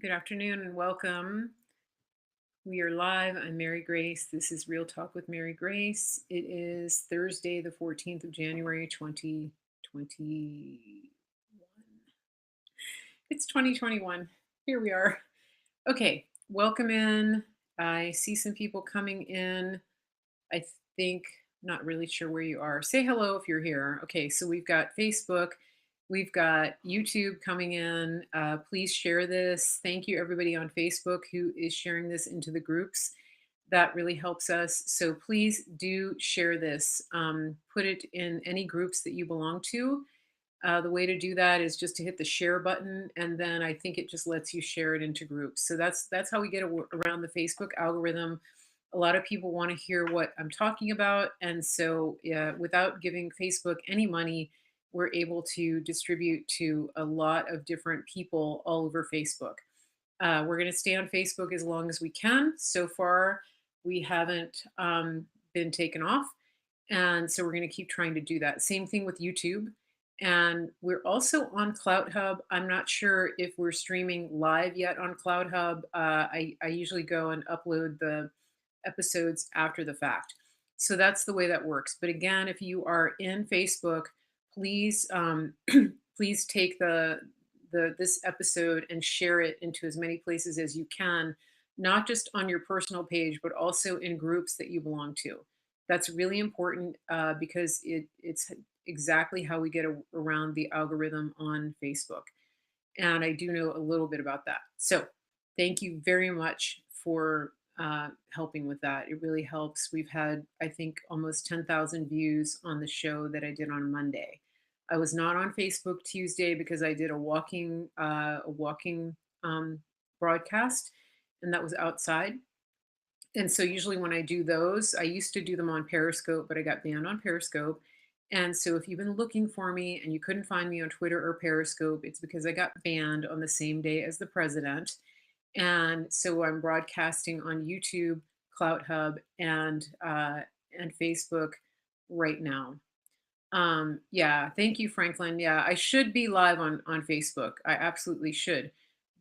Good afternoon and welcome. We are live. I'm Mary Grace. This is Real Talk with Mary Grace. It is Thursday, the 14th of January, 2021. It's 2021. Here we are. Okay, welcome in. I see some people coming in. I think, not really sure where you are. Say hello if you're here. Okay, so we've got Facebook, we've got YouTube coming in. Please share this. Thank you, everybody on Facebook who is sharing this into the groups. That really helps us. So please do share this. Put it in any groups that you belong to. The way to do that is just to hit the share button, and then I think it just lets you share it into groups. So that's how we get around the Facebook algorithm. A lot of people want to hear what I'm talking about, and so without giving Facebook any money, we're able to distribute to a lot of different people all over Facebook. We're going to stay on Facebook as long as we can. So far, we haven't been taken off. And so we're going to keep trying to do that. Same thing with YouTube. And we're also on Cloud Hub. I'm not sure if we're streaming live yet on Cloud Hub. I usually go and upload the episodes after the fact. So that's the way that works. But again, if you are in Facebook, please please take the this episode and share it into as many places as you can, not just on your personal page, but also in groups that you belong to. That's really important because it's exactly how we get around the algorithm on Facebook. And I do know a little bit about that. So thank you very much for helping with that. It really helps. We've had, I think, almost 10,000 views on the show that I did on Monday. I was not on Facebook Tuesday because I did a walking broadcast, and that was outside. And so usually when I do those, I used to do them on Periscope, but I got banned on Periscope. And so if you've been looking for me and you couldn't find me on Twitter or Periscope, it's because I got banned on the same day as the president. And so I'm broadcasting on YouTube, Clout Hub, and Facebook right now. Yeah, thank you, Franklin. Yeah, I should be live on Facebook. I absolutely should.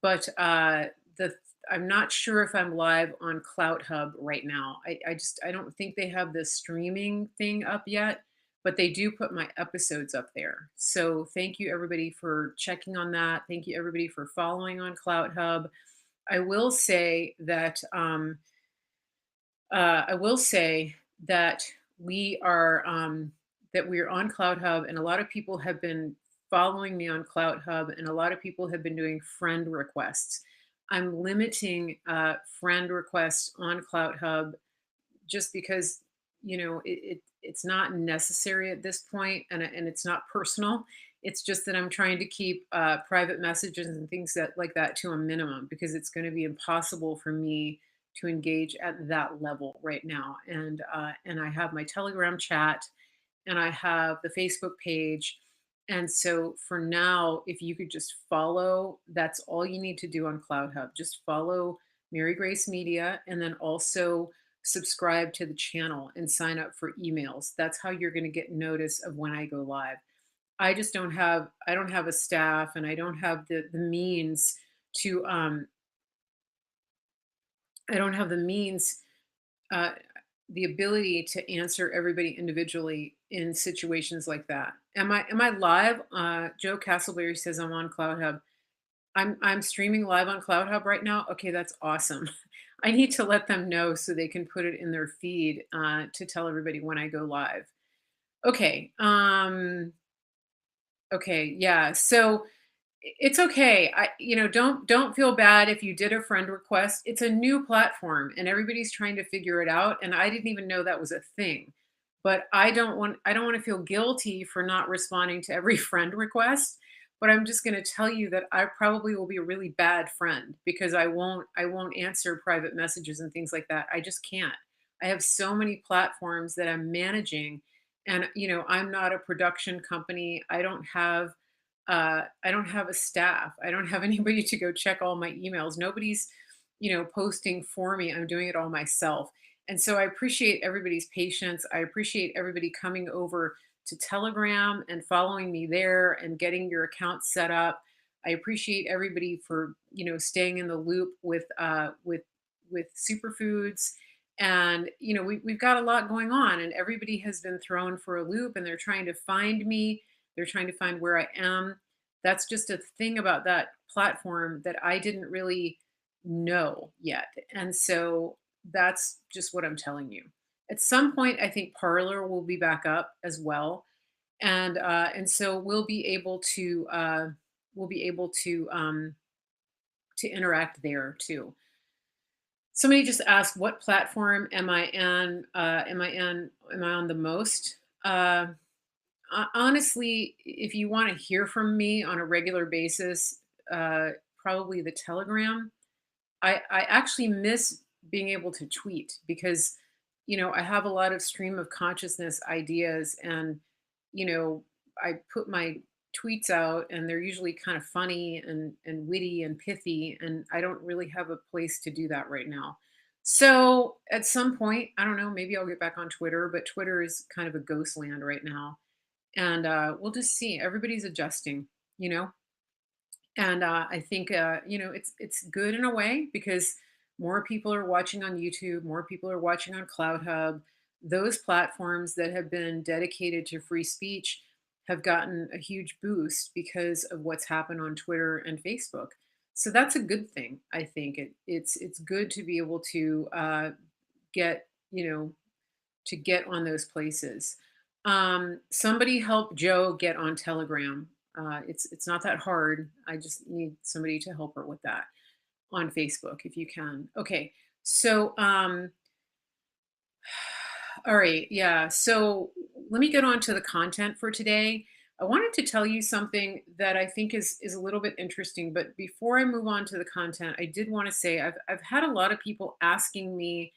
But the I'm not sure if I'm live on Clout Hub right now. I don't think they have the streaming thing up yet, but they do put my episodes up there. So thank you everybody for checking on that. Thank you everybody for following on Clout Hub. I will say that I will say that we are on Cloud Hub, and a lot of people have been following me on Cloud Hub, and a lot of people have been doing friend requests. I'm limiting friend requests on Cloud Hub just because it's not necessary at this point, and it's not personal. It's just that I'm trying to keep private messages and things that like that to a minimum because it's going to be impossible for me to engage at that level right now. And I have my Telegram chat, and I have the Facebook page. And so for now, if you could just follow, that's all you need to do on Cloud Hub. Just follow Mary Grace Media, and then also subscribe to the channel and sign up for emails. That's how you're going to get notice of when I go live. I don't have a staff, and I don't have the means to I don't have the means uh, the ability to answer everybody individually in situations like that. Am I live? Joe Castleberry says I'm on Cloud Hub. I'm streaming live on Cloud Hub right now. Okay, that's awesome. I need to let them know so they can put it in their feed to tell everybody when I go live. Okay. Okay. Yeah. So it's okay. Don't feel bad if you did a friend request. It's a new platform and everybody's trying to figure it out. And I didn't even know that was a thing. But I don't want to feel guilty for not responding to every friend request. But I'm just going to tell you that I probably will be a really bad friend because I won't answer private messages and things like that. I just can't. I have so many platforms that I'm managing, and I'm not a production company. I don't have a staff. I don't have anybody to go check all my emails. Nobody's, posting for me. I'm doing it all myself. And so I appreciate everybody's patience. I appreciate everybody coming over to Telegram and following me there and getting your account set up. I appreciate everybody for, staying in the loop with superfoods. And we've got a lot going on, and everybody has been thrown for a loop, and they're trying to find me. They're trying to find where I am. That's just a thing about that platform that I didn't really know yet. And so that's just what I'm telling you. At some point, I think Parlor will be back up as well, and so we'll be able to interact there too. Somebody just asked, "What platform am I in? Am I on the most?" Honestly, if you want to hear from me on a regular basis, probably the Telegram. I actually miss being able to tweet because, I have a lot of stream of consciousness ideas, and, I put my tweets out, and they're usually kind of funny and witty and pithy, and I don't really have a place to do that right now. So at some point, I don't know, maybe I'll get back on Twitter, but Twitter is kind of a ghost land right now. And we'll just see. Everybody's adjusting, you know? And I think it's good in a way because more people are watching on YouTube, more people are watching on CloudHub. Those platforms that have been dedicated to free speech have gotten a huge boost because of what's happened on Twitter and Facebook. So that's a good thing. I think it's good to be able to get to get on those places. Somebody help Joe get on Telegram. It's not that hard. I just need somebody to help her with that on Facebook if you can. Okay, so all right, yeah. So let me get on to the content for today. I wanted to tell you something that I think is a little bit interesting, but before I move on to the content, I did want to say I've had a lot of people asking me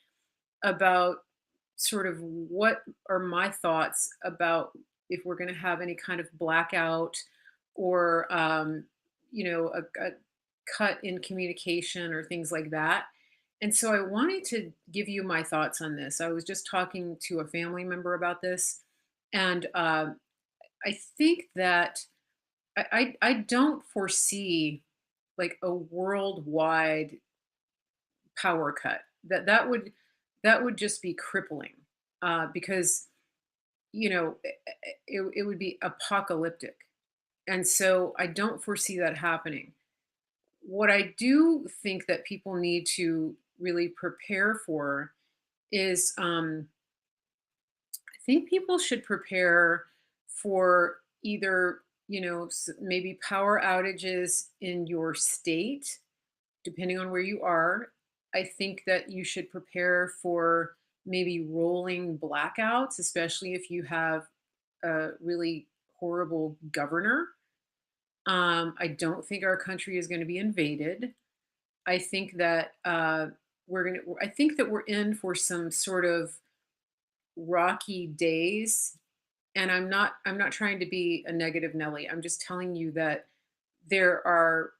about sort of what are my thoughts about if we're going to have any kind of blackout or a cut in communication or things like that. And so I wanted to give you my thoughts on this. I was just talking to a family member about this, and I think that I don't foresee like a worldwide power cut. That would just be crippling, because it would be apocalyptic, and so I don't foresee that happening. What I do think that people need to really prepare for is, I think people should prepare for either maybe power outages in your state depending on where you are. I think that you should prepare for maybe rolling blackouts, especially if you have a really horrible governor. I don't think our country is going to be invaded. I think that I think that we're in for some sort of rocky days, and I'm not trying to be a negative Nelly. I'm just telling you that there are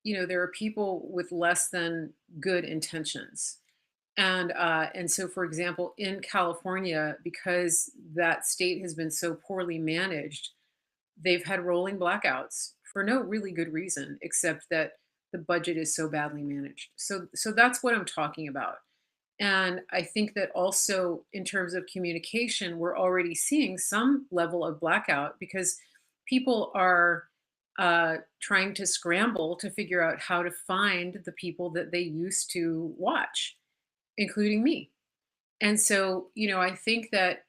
there are people with less than good intentions. And so, for example, in California, because that state has been so poorly managed, they've had rolling blackouts for no really good reason, except that the budget is so badly managed. So that's what I'm talking about. And I think that also in terms of communication, we're already seeing some level of blackout because people are trying to scramble to figure out how to find the people that they used to watch, including me. And so, I think that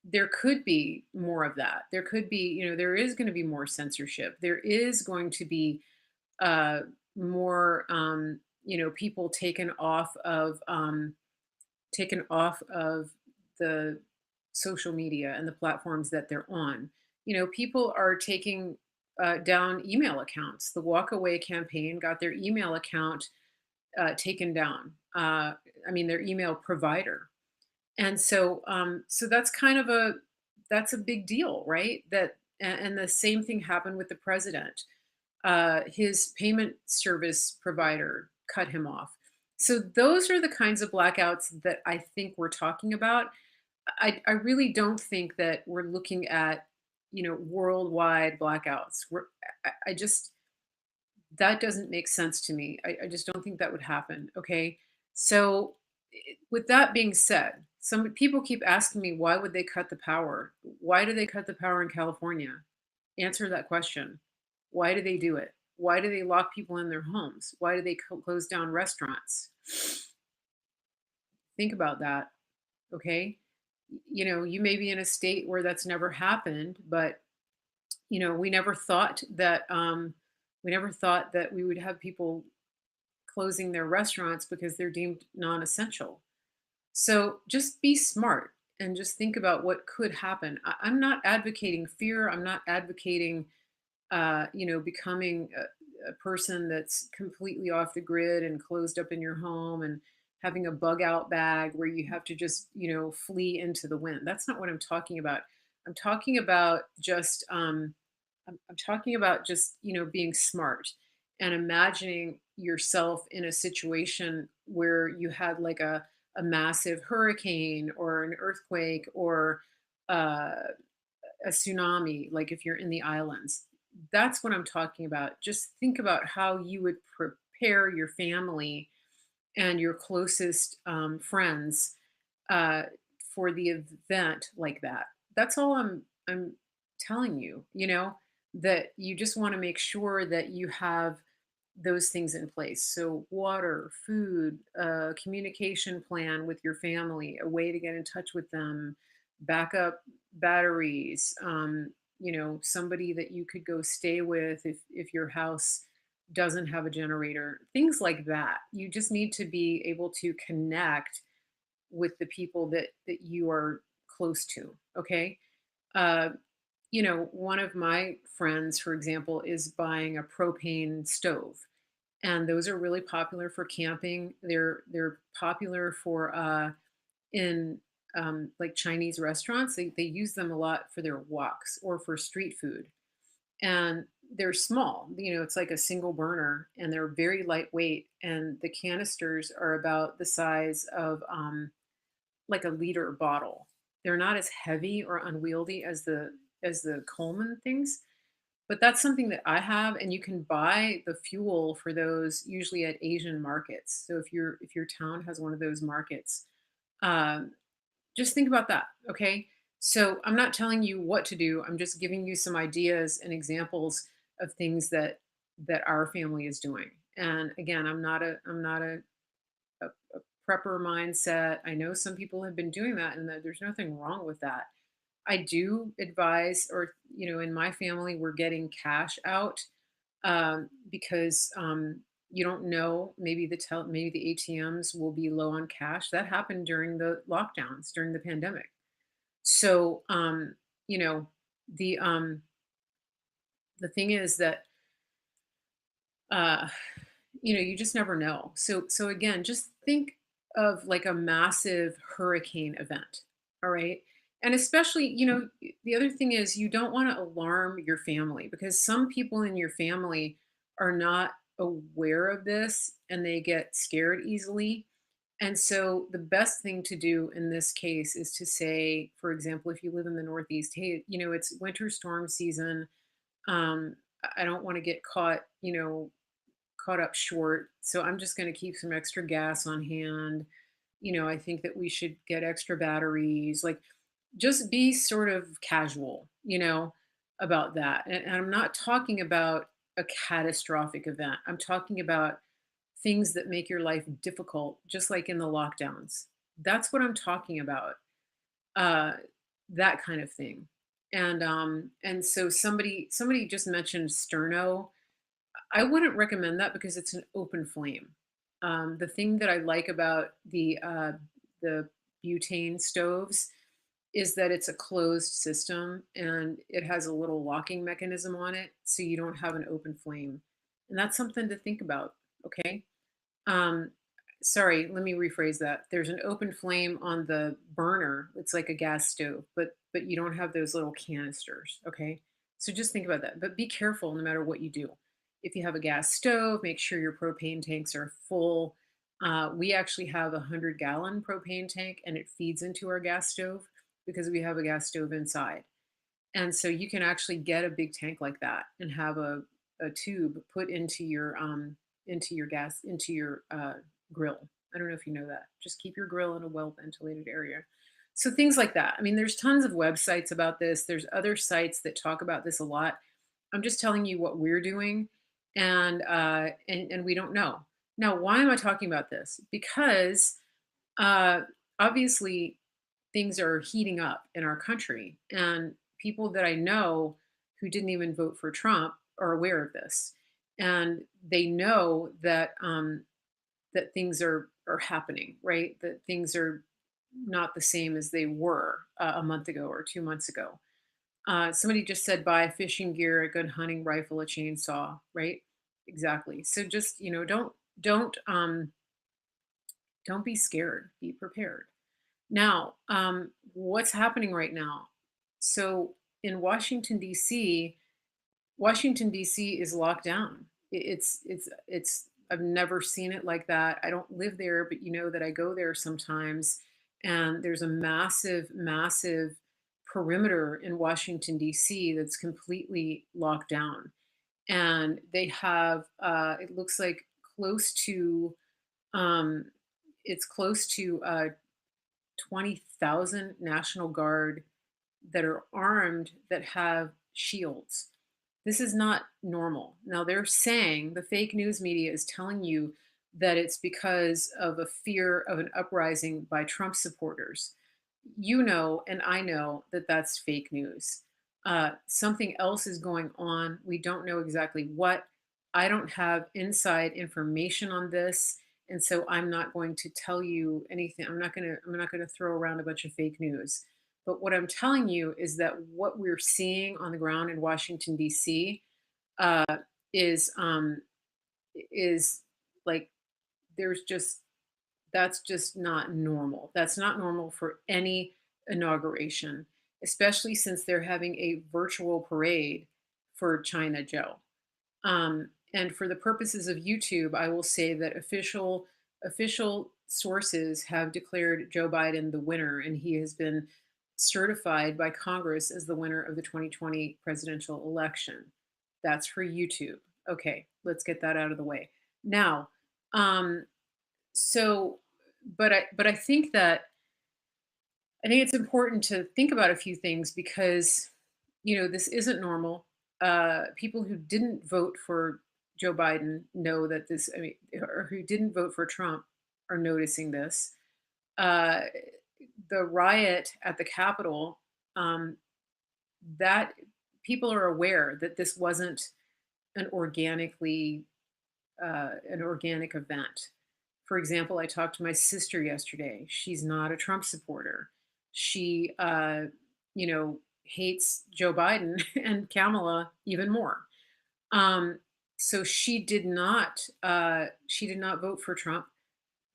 there could be more of that. There could be, there is going to be more censorship. There is going to be uh, more, people taken off of the social media and the platforms that they're on. People are taking down email accounts. The Walkaway campaign got their email account taken down. I mean, their email provider. And so that's a big deal, right? And the same thing happened with the president. His payment service provider cut him off. So those are the kinds of blackouts that I think we're talking about. I really don't think that we're looking at worldwide blackouts. I just That doesn't make sense to me. I just don't think that would happen. Okay. So, with that being said, some people keep asking me, why would they cut the power? Why do they cut the power in California? Answer that question. Why do they do it? Why do they lock people in their homes? Why do they close down restaurants? Think about that. Okay. You may be in a state where that's never happened, but we never thought that we would have people closing their restaurants because they're deemed non-essential. So just be smart and just think about what could happen. I'm not advocating fear. I'm not advocating, becoming a person that's completely off the grid and closed up in your home and having a bug out bag where you have to just, flee into the wind. That's not what I'm talking about. I'm talking about just, I'm talking about just, being smart and imagining yourself in a situation where you had like a massive hurricane or an earthquake or uh, a tsunami, like if you're in the islands. That's what I'm talking about. Just think about how you would prepare your family and your closest friends uh, for the event like that. That's all I'm telling you. That you just want to make sure that you have those things in place. So water, food, communication plan with your family, a way to get in touch with them, backup batteries, somebody that you could go stay with if your house doesn't have a generator, things like that. You just need to be able to connect with the people that you are close to. Okay. uh, one of my friends, for example, is buying a propane stove, and those are really popular for camping. They're popular for in like Chinese restaurants. They use them a lot for their woks or for street food, and they're small. It's like a single burner, and they're very lightweight. And the canisters are about the size of like a liter bottle. They're not as heavy or unwieldy as the Coleman things, but that's something that I have, and you can buy the fuel for those usually at Asian markets. So if your town has one of those markets, um, just think about that. Okay. So I'm not telling you what to do. I'm just giving you some ideas and examples of things that our family is doing. And again, I'm not a prepper mindset. I know some people have been doing that, and that there's nothing wrong with that. I do advise, or in my family, we're getting cash out because you don't know. Maybe the ATMs will be low on cash. That happened during the lockdowns during the pandemic. So you know the the thing is that uh, you just never know. So again, just think of like a massive hurricane event. All right. And especially, the other thing is you don't want to alarm your family because some people in your family are not aware of this and they get scared easily. And so the best thing to do in this case is to say, for example, if you live in the Northeast, hey, it's winter storm season. I don't want to get caught up short. So I'm just going to keep some extra gas on hand. I think that we should get extra batteries. Like, just be sort of casual, about that. And I'm not talking about a catastrophic event. I'm talking about things that make your life difficult, just like in the lockdowns. That's what I'm talking about. Uh, that kind of thing. And so somebody just mentioned sterno. I wouldn't recommend that because it's an open flame. The thing that I like about the butane stoves is that it's a closed system and it has a little locking mechanism on it, so you don't have an open flame, and that's something to think about. Okay. Um, Sorry, let me rephrase that. There's an open flame on the burner. It's like a gas stove, but you don't have those little canisters. Okay, so just think about that. But be careful no matter what you do. If you have a gas stove, make sure your propane tanks are full. We actually have a 100-gallon propane tank, and it feeds into our gas stove because we have a gas stove inside. And so you can actually get a big tank like that and have a tube put into your gas into your grill. I don't know if you know that. Just keep your grill in a well ventilated area. So things like that. I mean, there's tons of websites about this. There's other sites that talk about this a lot. I'm just telling you what we're doing, and we don't know. Now, why am I talking about this? Because uh, obviously things are heating up in our country, and people that I know who didn't even vote for Trump are aware of this, and they know that things are happening, right? That things are not the same as they were a month ago or 2 months ago. Somebody just said buy fishing gear, a good hunting rifle, a chainsaw, right? Exactly. So just don't don't be scared. Be prepared. Now, what's happening right now? So in Washington D.C. is locked down. It's. I've never seen it like that. I don't live there, but you know that I go there sometimes, and there's a massive, massive perimeter in Washington D.C. that's completely locked down, and they have. It looks like close to. Um, it's close to 20,000 National Guard that are armed that have shields. This is not normal. Now, they're saying the fake news media is telling you that it's because of a fear of an uprising by Trump supporters. You know, and I know that that's fake news. Something else is going on. We don't know exactly what. I don't have inside information on this, and so I'm not going to tell you anything. I'm not gonna throw around a bunch of fake news. But what I'm telling you is that what we're seeing on the ground in Washington D.C. Uh, is is like there's just that's just not normal. That's not normal for any inauguration, especially since they're having a virtual parade for China Joe. And for the purposes of YouTube, I will say that official sources have declared Joe Biden the winner, and he has been certified by Congress as the winner of the 2020 presidential election. That's for YouTube. Okay, let's get that out of the way. Now, um, so, but I think that I think it's important to think about a few things because, this isn't normal. People who didn't vote for Joe Biden know that this, I mean, or who didn't vote for Trump are noticing this. Uh, the riot at the Capitol, um, that people are aware that this wasn't an organically an organic event. For example, I talked to my sister yesterday. She's not a Trump supporter. She, hates Joe Biden and Kamala even more. Um, so she did not vote for Trump,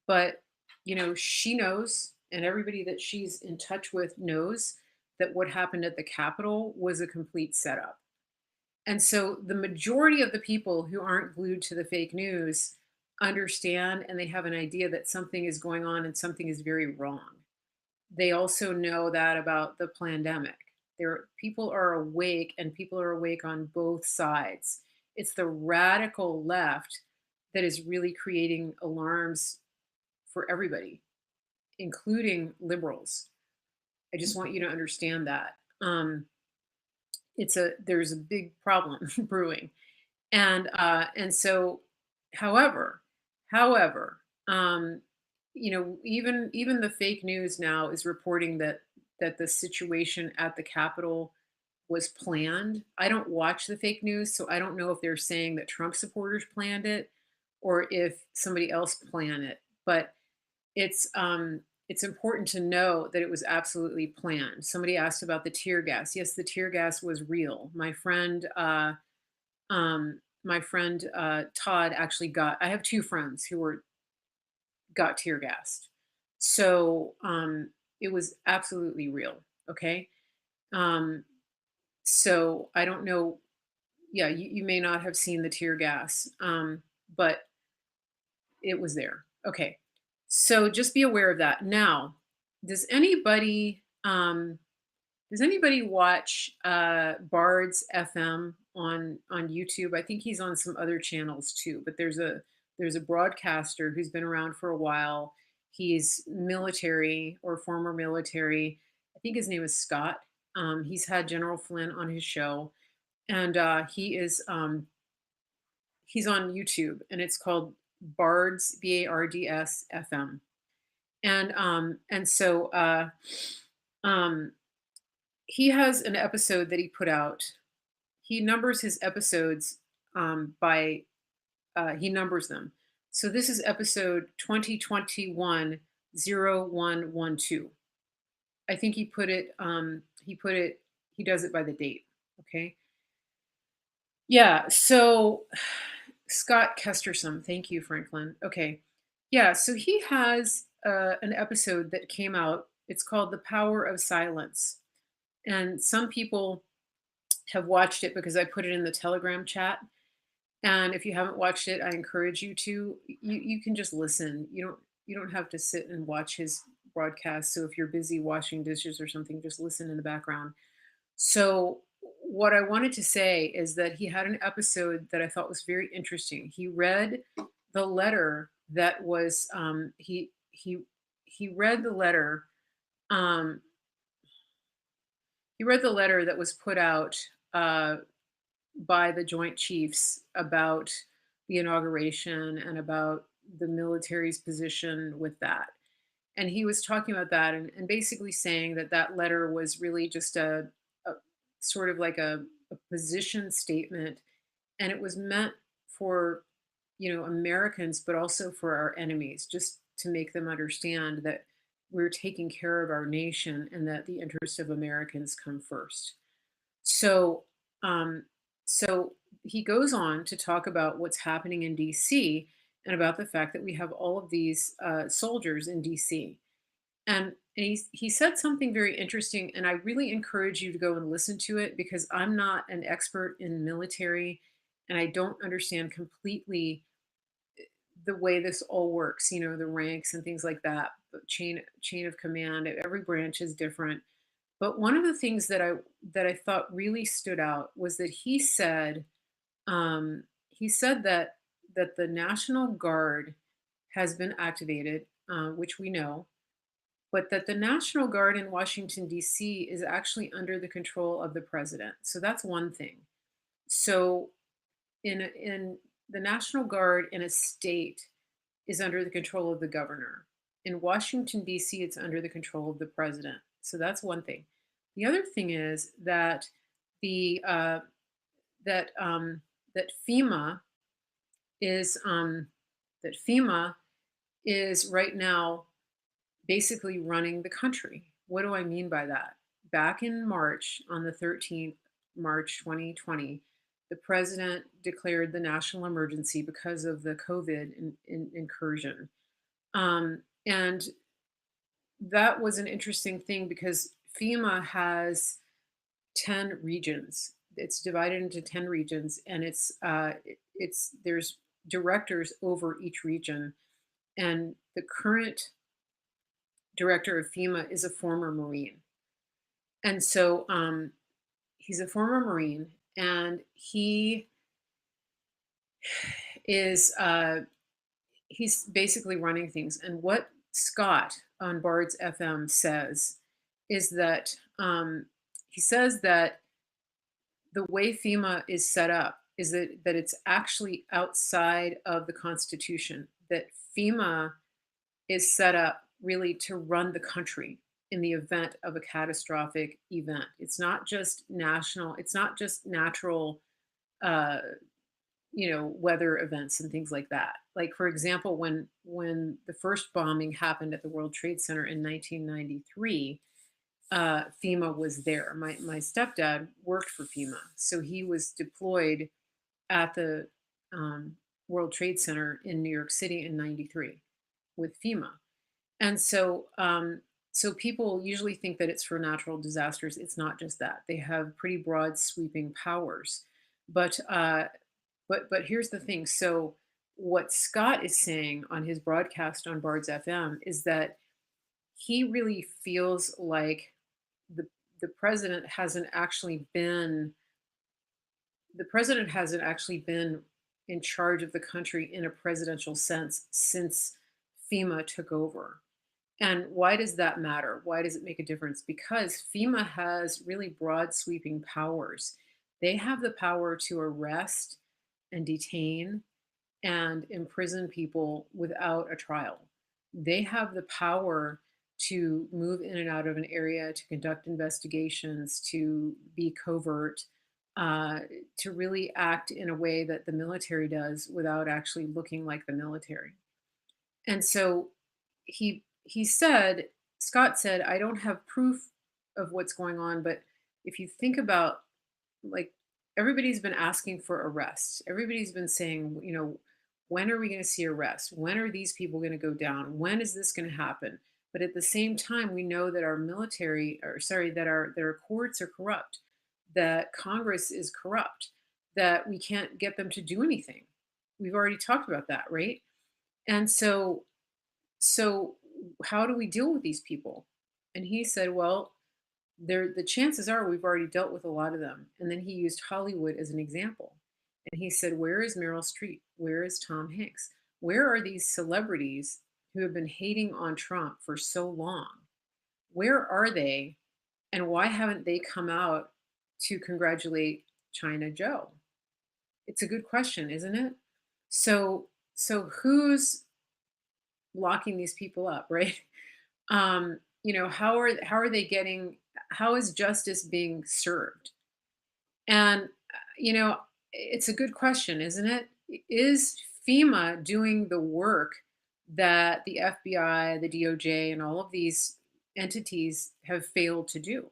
but she knows, and everybody that she's in touch with knows that what happened at the Capitol was a complete setup. And so the majority of the people who aren't glued to the fake news understand and they have an idea that something is going on and something is very wrong. They also know that about the pandemic. People are awake and people are awake on both sides. It's the radical left that is really creating alarms for everybody, including liberals. I just want you to understand that. There's a big problem brewing, and so, however, however, even the fake news now is reporting that the situation at the Capitol was planned. I don't watch the fake news, so I don't know if they're saying that Trump supporters planned it or if somebody else planned it. But it's important to know that it was absolutely planned. Somebody asked about the tear gas. Yes, the tear gas was real. My friend Todd actually got. I have two friends who got tear gassed, so it was absolutely real. Okay, um, so I don't know. Yeah, you may not have seen the tear gas, but it was there. Okay. So just be aware of that. Now, does anybody Does anybody watch Bards FM on YouTube? I think he's on some other channels too, but there's a broadcaster who's been around for a while. He's military or former military. I think his name is Scott. He's had General Flynn on his show, and he's on YouTube, and it's called Bards Bards FM. And um, he has an episode that he put out. He numbers his episodes by he numbers them. So this is episode 2021-0112. I think he does it by the date. Okay. Yeah, so Scott Kesterson, thank you, Franklin. Okay. Yeah, so he has an episode that came out. It's called The Power of Silence. And some people have watched it because I put it in the Telegram chat. And if you haven't watched it, I encourage you to. You can just listen. You don't have to sit and watch his broadcast. So if you're busy washing dishes or something, just listen in the background. So, what I wanted to say is that he had an episode that I thought was very interesting. He read the letter that was he read the letter um, he read the letter that was put out by the Joint Chiefs about the inauguration and about the military's position with that. And he was talking about that and basically saying that that letter was really just a sort of like a position statement, and it was meant for Americans, but also for our enemies, just to make them understand that we're taking care of our nation and that the interests of Americans come first. So, um, so he goes on to talk about what's happening in DC and about the fact that we have all of these soldiers in DC. And he said something very interesting, and I really encourage you to go and listen to it because I'm not an expert in military, and I don't understand completely the way this all works. The ranks and things like that, the chain of command. Every branch is different. But one of the things that I thought really stood out was that he said that the National Guard has been activated, which we know, but that the National Guard in Washington, D.C. is actually under the control of the president. So that's one thing. So in the National Guard in a state is under the control of the governor. In Washington, D.C., it's under the control of the president. So that's one thing. The other thing is the that that FEMA is that FEMA is right now basically running the country. What do I mean by that? Back in March, on the 13th, March 2020, the president declared the national emergency because of the COVID incursion. And that was an interesting thing because FEMA has 10 regions. It's divided into 10 regions, and there's directors over each region. And the current director of FEMA is a former Marine. And so he's a former Marine, and is he's basically running things. And what Scott on Bards FM says is that he says that the way FEMA is set up is that it's actually outside of the Constitution. That FEMA is set up really to run the country in the event of a catastrophic event. It's not just national, it's not just natural uh, weather events and things like that. Like for example, when the first bombing happened at the World Trade Center in 1993, FEMA was there. My stepdad worked for FEMA, so he was deployed at the World Trade Center in New York City in '93 with FEMA. And so people usually think that it's for natural disasters. It's not just that. They have pretty broad sweeping powers. But but here's the thing. So what Scott is saying on his broadcast on Bards FM is that he really feels like the the president hasn't actually been the president hasn't actually been in charge of the country in a presidential sense since FEMA took over. And why does that matter? Why does it make a difference? Because FEMA has really broad sweeping powers. They have the power to arrest and detain and imprison people without a trial. They have the power to move in and out of an area, to conduct investigations, to be covert, uh, to really act in a way that the military does without actually looking like the military. And so he said, Scott said, I don't have proof of what's going on, but if you think about, like, everybody's been asking for arrests. Everybody's been saying, when are we going to see arrests? When are these people going to go down? When is this going to happen? But at the same time, we know that our military, or sorry, that our courts are corrupt, that Congress is corrupt, that we can't get them to do anything. We've already talked about that, right? And so how do we deal with these people? And he said, well, the chances are we've already dealt with a lot of them. And then he used Hollywood as an example. And he said, where is Meryl Streep? Where is Tom Hanks? Where are these celebrities who have been hating on Trump for so long? Where are they? And why haven't they come out to congratulate China Joe? It's a good question, isn't it? So who's locking these people up, right? How are they getting, how is justice being served? And it's a good question, isn't it? Is FEMA doing the work that the FBI, the DOJ, and all of these entities have failed to do?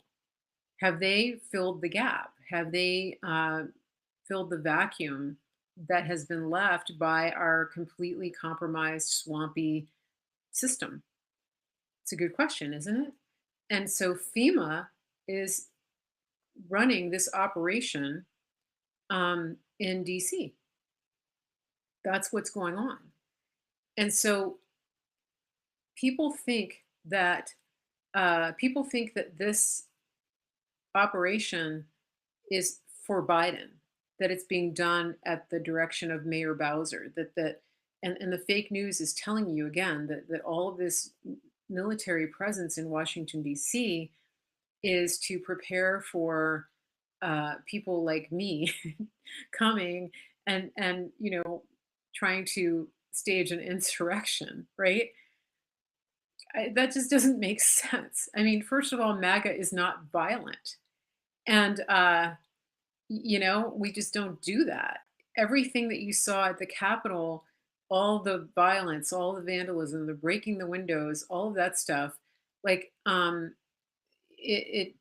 Have they filled the gap? Have they filled the vacuum that has been left by our completely compromised, swampy system? It's a good question, isn't it? And so FEMA is running this operation in DC. That's what's going on. And so people think that this operation is for Biden, that it's being done at the direction of Mayor Bowser, and the fake news is telling you again that all of this military presence in Washington, D.C. is to prepare for people like me coming and trying to stage an insurrection, right? That just doesn't make sense. I mean, first of all, MAGA is not violent, and we just don't do that. Everything that you saw at the Capitol, all the violence, all the vandalism, the breaking the windows, all of that stuff, like it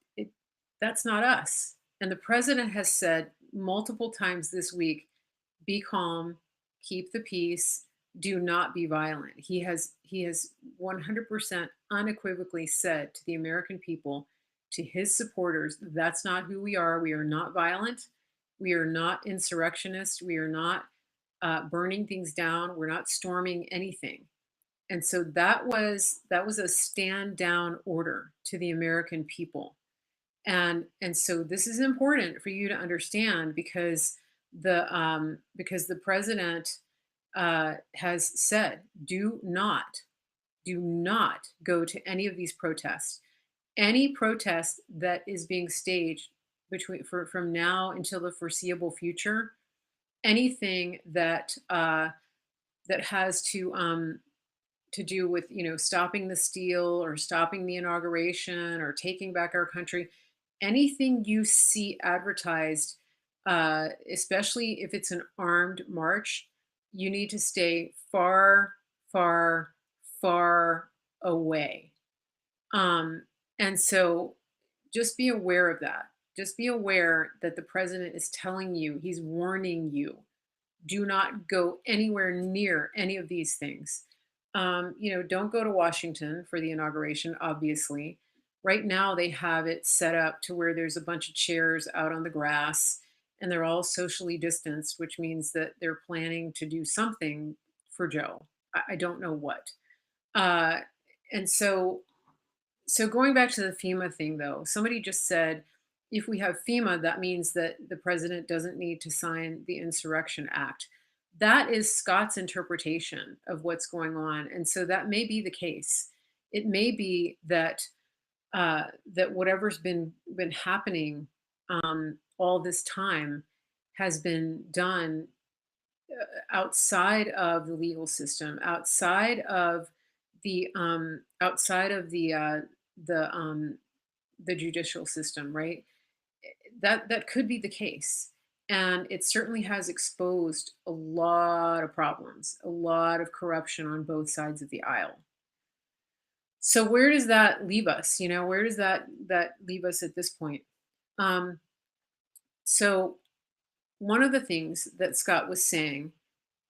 that's not us. And the president has said multiple times this week, be calm, keep the peace, do not be violent. He has 100% unequivocally said to the American people, to his supporters, that's not who we are. We are not violent. We are not insurrectionists. We are not burning things down. We're not storming anything. And so that was a stand down order to the American people. And so this is important for you to understand, because the president has said, do not go to any of these protests. Any protest that is being staged from now until the foreseeable future, anything that has to do with stopping the steal or stopping the inauguration or taking back our country, anything you see advertised, especially if it's an armed march, you need to stay far, far, far away. um, and so just be aware of that. Just be aware that the president is telling you, he's warning you, do not go anywhere near any of these things. Don't go to Washington for the inauguration, obviously. Right now, they have it set up to where there's a bunch of chairs out on the grass and they're all socially distanced, which means that they're planning to do something for Joe. I don't know what. Uh, and so So going back to the FEMA thing, though, somebody just said if we have FEMA, that means that the president doesn't need to sign the Insurrection Act. That is Scott's interpretation of what's going on, and so that may be the case. It may be that that whatever's been happening all this time has been done outside of the legal system, outside of the judicial system, right? That could be the case, and it certainly has exposed a lot of problems, a lot of corruption on both sides of the aisle. So where does that leave us? Where does that leave us at this point? Um, so one of the things that Scott was saying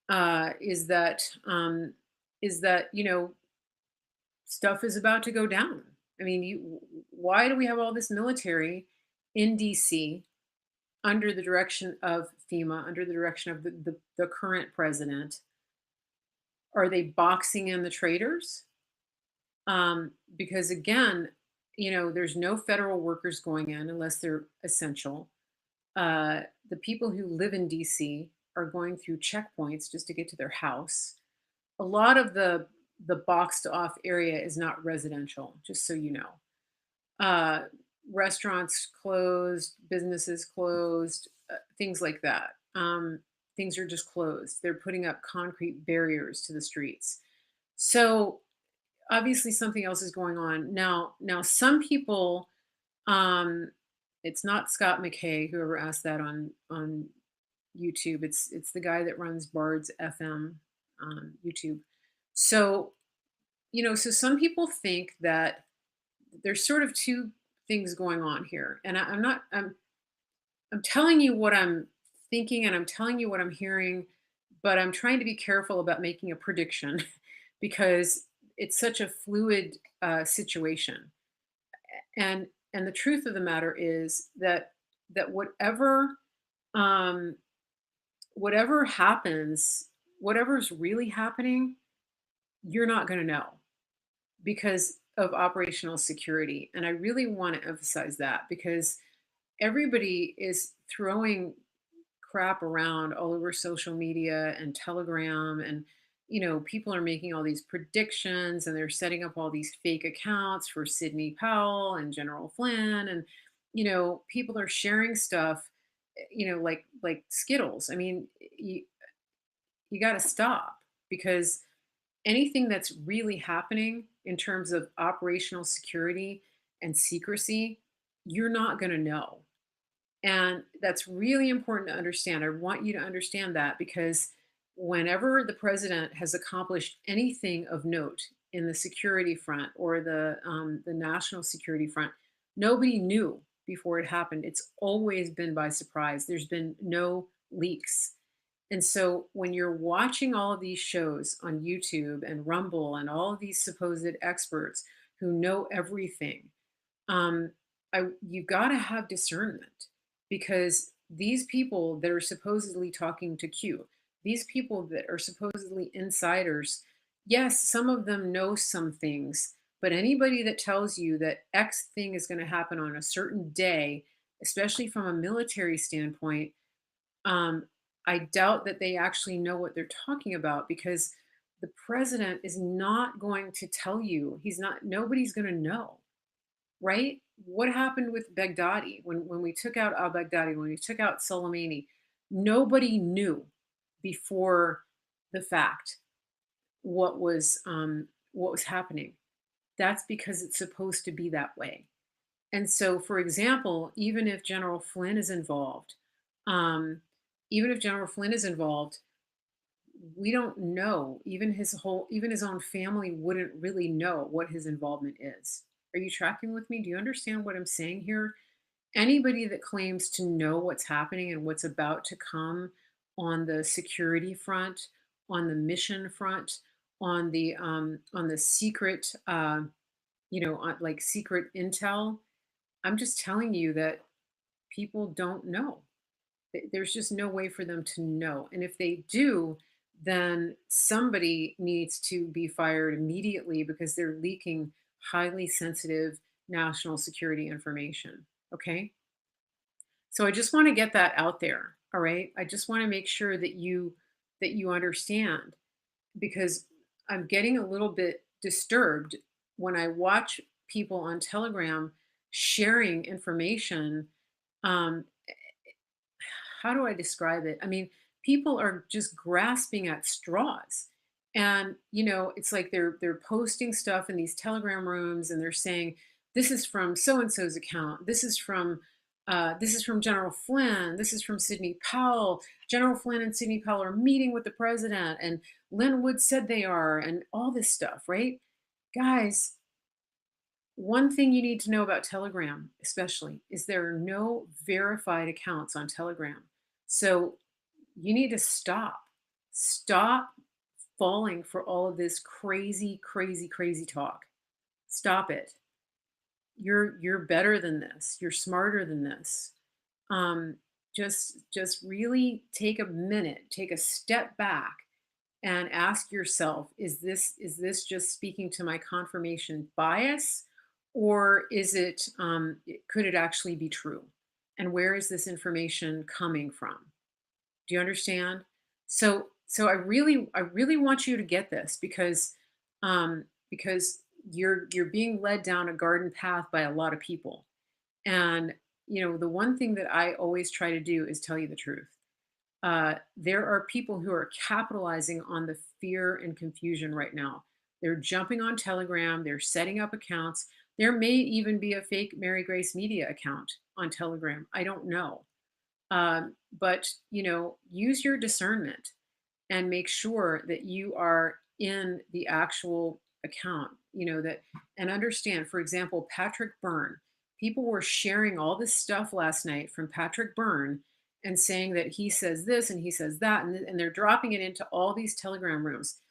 uh, is that um, is that stuff is about to go down. I mean, why do we have all this military in DC under the direction of FEMA, under the direction of the current president? Are they boxing in the traitors? Because again, there's no federal workers going in unless they're essential. The people who live in DC are going through checkpoints just to get to their house. A lot of the boxed off area is not residential, just so you know. Uh, Restaurants closed, businesses closed, things like that. Things are just closed. They're putting up concrete barriers to the streets. So obviously something else is going on now. Some people, um it's not Scott McKay, whoever asked that on YouTube. It's the guy that runs Bard's FM on YouTube. So so some people think that there's sort of two things going on here, and I'm not I'm telling you what I'm thinking, and I'm telling you what I'm hearing, but I'm trying to be careful about making a prediction because it's such a fluid situation. And the truth of the matter is that um, whatever happens, whatever's really happening, you're not going to know because of operational security. And I really want to emphasize that because everybody is throwing crap around all over social media and Telegram, and people are making all these predictions, and they're setting up all these fake accounts for Sidney Powell and General Flynn, and people are sharing stuff, like Skittles. I mean, you got to stop because anything that's really happening in terms of operational security and secrecy, you're not going to know. And that's really important to understand. I want you to understand that because whenever the president has accomplished anything of note in the security front or the national security front, nobody knew before it happened. It's always been by surprise. There's been no leaks. And so when you're watching all of these shows on YouTube and Rumble and all of these supposed experts who know everything, um, you got to have discernment because these people that are supposedly talking to Q, these people that are supposedly insiders, yes, some of them know some things, but anybody that tells you that X thing is going to happen on a certain day, especially from a military standpoint, um, I doubt that they actually know what they're talking about because the president is not going to tell you. He's not, nobody's going to know, right? What happened with Baghdadi when we took out al Baghdadi, when we took out Soleimani? Nobody knew before the fact what was happening. That's because it's supposed to be that way. And so, for example, um, even if General Flynn is involved, we don't know. Even his own family wouldn't really know what his involvement is. Are you tracking with me? Do you understand what I'm saying here? Anybody that claims to know what's happening and what's about to come on the security front, on the mission front, on the secret, like secret intel, I'm just telling you that people don't know. There's just no way for them to know. And if they do, then somebody needs to be fired immediately because they're leaking highly sensitive national security information. Okay. So I just want to get that out there. All right. I just want to make sure that you understand, because I'm getting a little bit disturbed when I watch people on Telegram sharing information. Um, how do I describe it? I mean, people are just grasping at straws. And it's like they're posting stuff in these Telegram rooms, and they're saying, this is from so and so's account. This is from General Flynn. This is from Sidney Powell. General Flynn and Sidney Powell are meeting with the president, and Lynn Wood said they are, and all this stuff, right? Guys, one thing you need to know about Telegram, especially, is there are no verified accounts on Telegram. So you need to stop. Stop falling for all of this crazy, crazy, crazy talk. Stop it. You're better than this. You're smarter than this. Um, just really take a minute, take a step back, and ask yourself, is this just speaking to my confirmation bias, or could it actually be true, and where is this information coming from? Do you understand? So I really want you to get this, because you're being led down a garden path by a lot of people. And the one thing that I always try to do is tell you the truth. There are people who are capitalizing on the fear and confusion right now. They're jumping on Telegram, they're setting up accounts. There may even be a fake Mary Grace Media account on Telegram. I don't know. But, use your discernment and make sure that you are in the actual account, and understand, for example, Patrick Byrne. People were sharing all this stuff last night from Patrick Byrne and saying that he says this and he says that, and they're dropping it into all these Telegram rooms.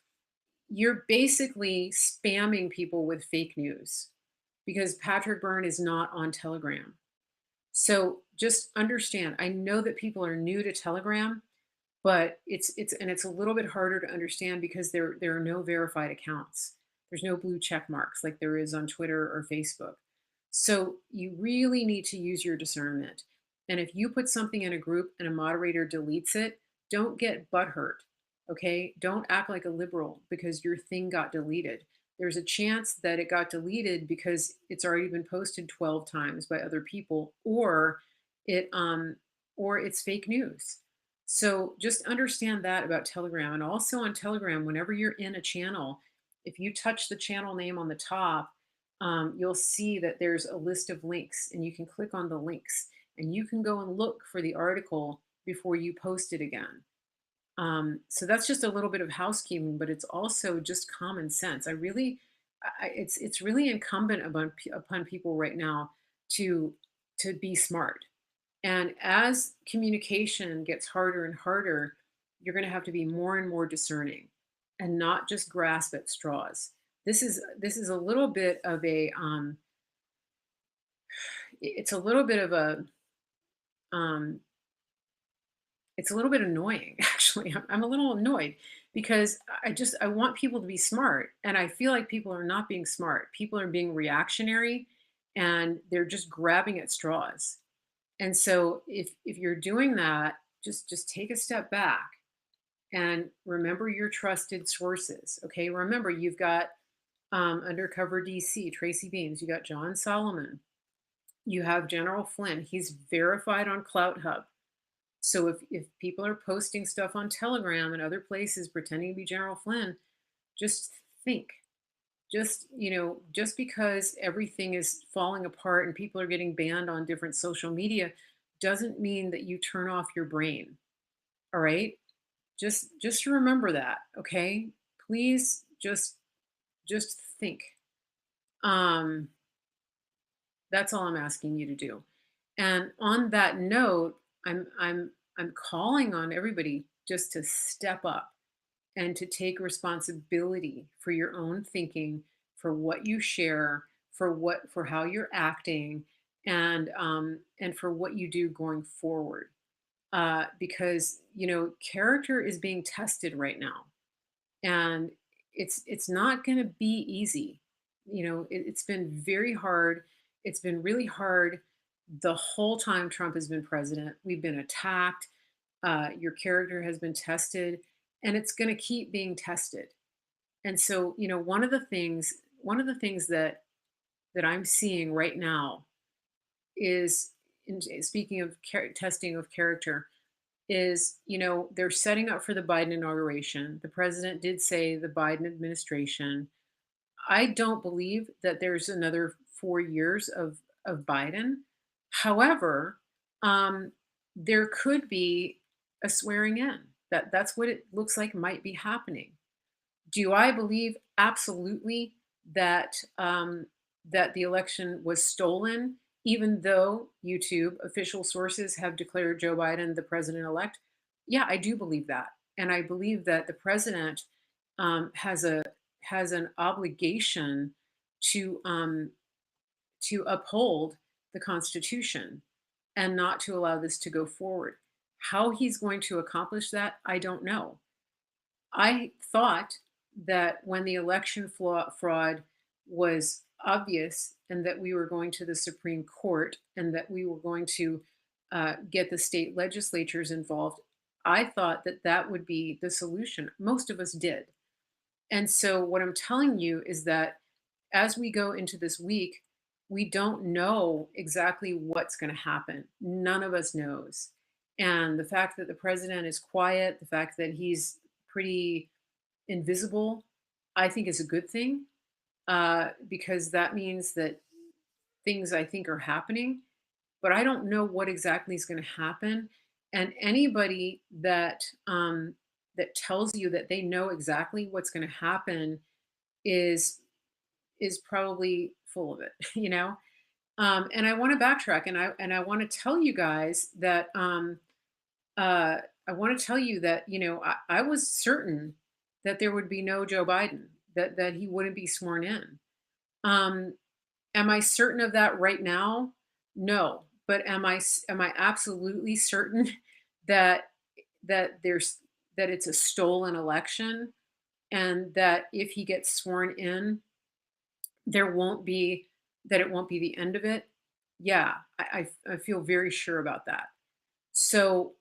You're basically spamming people with fake news, because Patrick Byrne is not on Telegram. So just understand, I know that people are new to Telegram, but it's a little bit harder to understand because there are no verified accounts. There's no blue check marks like there is on Twitter or Facebook. So you really need to use your discernment. And if you put something in a group and a moderator deletes it, don't get butthurt. Okay? Don't act like a liberal because your thing got deleted. There's a chance that it got deleted because it's already been posted 12 times by other people, it or it's fake news. So just understand that about Telegram. And also on Telegram, whenever you're in a channel, if you touch the channel name on the top, you'll see that there's a list of links, and you can click on the links, and you can go and look for the article before you post it again. So that's just a little bit of housekeeping, but it's also just common sense. It's really incumbent upon people right now to be smart. And as communication gets harder and harder, you're going to have to be more and more discerning, and not just grasp at straws. This is a little bit of it's a little bit of a um, it's a little bit annoying actually. I'm a little annoyed because I want people to be smart, and I feel like people are not being smart. People are being reactionary, and they're just grabbing at straws. And so if you're doing that, just take a step back and remember your trusted sources. Okay, remember you've got Undercover DC, Tracy Beams, you got John Solomon, you have General Flynn. He's verified on Clout Hub. So if people are posting stuff on Telegram and other places pretending to be General Flynn, just think. Just because everything is falling apart and people are getting banned on different social media doesn't mean that you turn off your brain. All right? Just remember that, okay? Please just think. Um that's all I'm asking you to do. And on that note, I'm calling on everybody just to step up and to take responsibility for your own thinking, for what you share, for how you're acting, and for what you do going forward. Because character is being tested right now, and it's not going to be easy. it's been very hard. It's been really hard the whole time Trump has been president. We've been attacked. Your character has been tested, and it's going to keep being tested. And so, one of the things that I'm seeing right now is, speaking of testing of character, is they're setting up for the Biden inauguration. The president did say the Biden administration. I don't believe that there's another 4 years of Biden. However, um, there could be a swearing in. That's what it looks like might be happening. Do I believe absolutely that that the election was stolen, even though YouTube official sources have declared Joe Biden the president elect? Yeah, I do believe that, and I believe that the president has an obligation to to uphold the Constitution and not to allow this to go forward. How he's going to accomplish that, I don't know. I thought that when the election fraud was obvious and that we were going to the Supreme Court and that we were going to get the state legislatures involved, I thought that that would be the solution. Most of us did. And so, what I'm telling you is that as we go into this week, we don't know exactly what's going to happen. None of us knows. And the fact that the president is quiet, the fact that he's pretty invisible, I think is a good thing, because that means that things I think are happening, but I don't know what exactly is going to happen. And anybody that tells you that they know exactly what's going to happen is is probably full of it, you know. And I want to backtrack, and I want to tell you guys that I want to tell you that I was certain that there would be no Joe Biden, that he wouldn't be sworn in. Um, am I certain of that right now? No, but am I absolutely certain that there's that it's a stolen election, and that if he gets sworn in, there won't be that it won't be the end of it? Yeah, I feel very sure about that. So